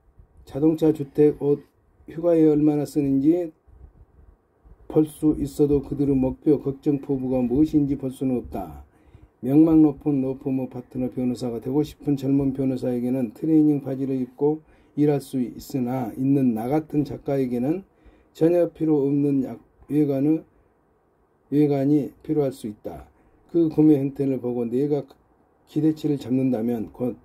자동차, 주택, 옷, 휴가에 얼마나 쓰는지 볼 수 있어도 그들의 목표, 걱정, 포부가 무엇인지 볼 수는 없다. 명망 높은 로펌의 파트너 변호사가 되고 싶은 젊은 변호사에게는 트레이닝 바지를 입고 일할 수 있는 나 같은 작가에게는 전혀 필요 없는 외관이 필요할 수 있다. 그 구매 형태를 보고 내가 기대치를 잡는다면 곧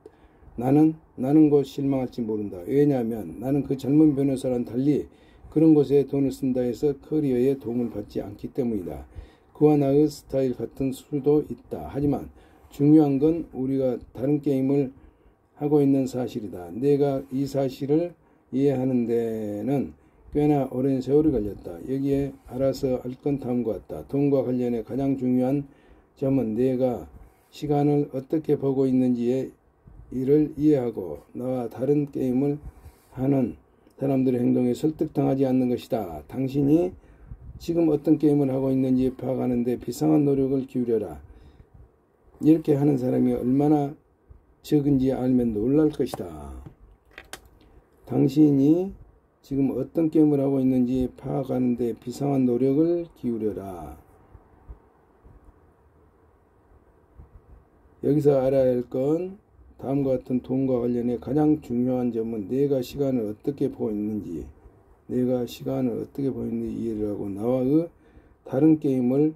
나는 곧 실망할지 모른다. 왜냐하면 나는 그 젊은 변호사랑 달리 그런 곳에 돈을 쓴다 해서 커리어에 도움을 받지 않기 때문이다. 그와 나의 스타일 같은 수도 있다. 하지만 중요한 건 우리가 다른 게임을 하고 있는 사실이다. 내가 이 사실을 이해하는 데는 꽤나 오랜 세월이 걸렸다. 여기에 알아서 알 건 다음과 같다. 돈과 관련해 가장 중요한 점은 내가 시간을 어떻게 보고 있는지에 이를 이해하고 나와 다른 게임을 하는 사람들의 행동에 설득당하지 않는 것이다. 당신이 지금 어떤 게임을 하고 있는지 파악하는 데 비상한 노력을 기울여라. 이렇게 하는 사람이 얼마나 적은지 알면 놀랄 것이다. 당신이 지금 어떤 게임을 하고 있는지 파악하는 데 비상한 노력을 기울여라. 여기서 알아야 할 건 다음과 같은 돈과 관련해 가장 중요한 점은 내가 시간을 어떻게 보고 있는지 이해를 하고 나와의 다른 게임을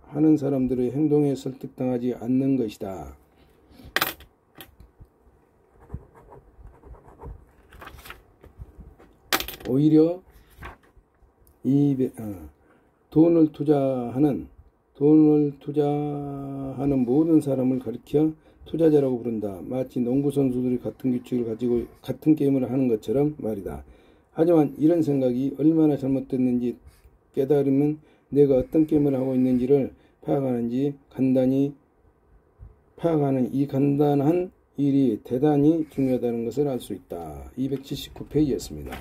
하는 사람들의 행동에 설득당하지 않는 것이다. 오히려 돈을 투자하는 모든 사람을 가리켜 투자자라고 부른다. 마치 농구 선수들이 같은 규칙을 가지고 같은 게임을 하는 것처럼 말이다. 하지만 이런 생각이 얼마나 잘못됐는지 깨달으면 내가 어떤 게임을 하고 있는지를 파악하는 이 간단한 일이 대단히 중요하다는 것을 알 수 있다. 279페이지였습니다.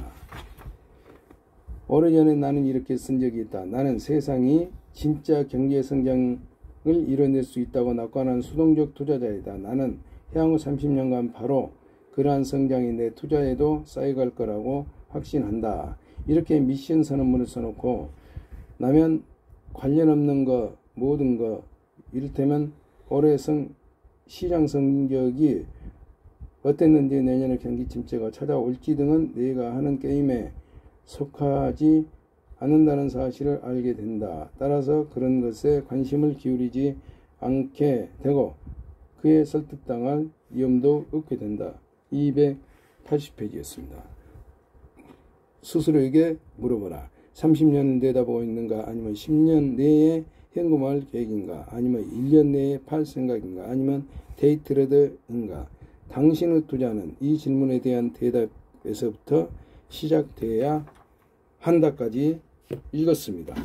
오래전에 나는 이렇게 쓴 적이 있다. 나는 세상이 진짜 경제 성장을 이뤄낼 수 있다고 낙관한 수동적 투자자이다. 나는 향후 30년간 바로 그러한 성장이 내 투자에도 쌓여갈 거라고 확신한다. 이렇게 미션 선언문을 써놓고 나면 관련 없는 거 모든 거 이를테면 올해 시장 성적이 어땠는지 내년에 경기 침체가 찾아올지 등은 내가 하는 게임에 속하지 않는다는 사실을 알게 된다. 따라서 그런 것에 관심을 기울이지 않게 되고 그에 설득당할 위험도 없게 된다. 280페이지였습니다. 스스로에게 물어보라. 30년을 내다보고 있는가? 아니면 10년 내에 현금화할 계획인가? 아니면 1년 내에 팔 생각인가? 아니면 데이트레더인가? 당신의 투자는 이 질문에 대한 대답에서부터 시작되어야 한다까지 읽었습니다.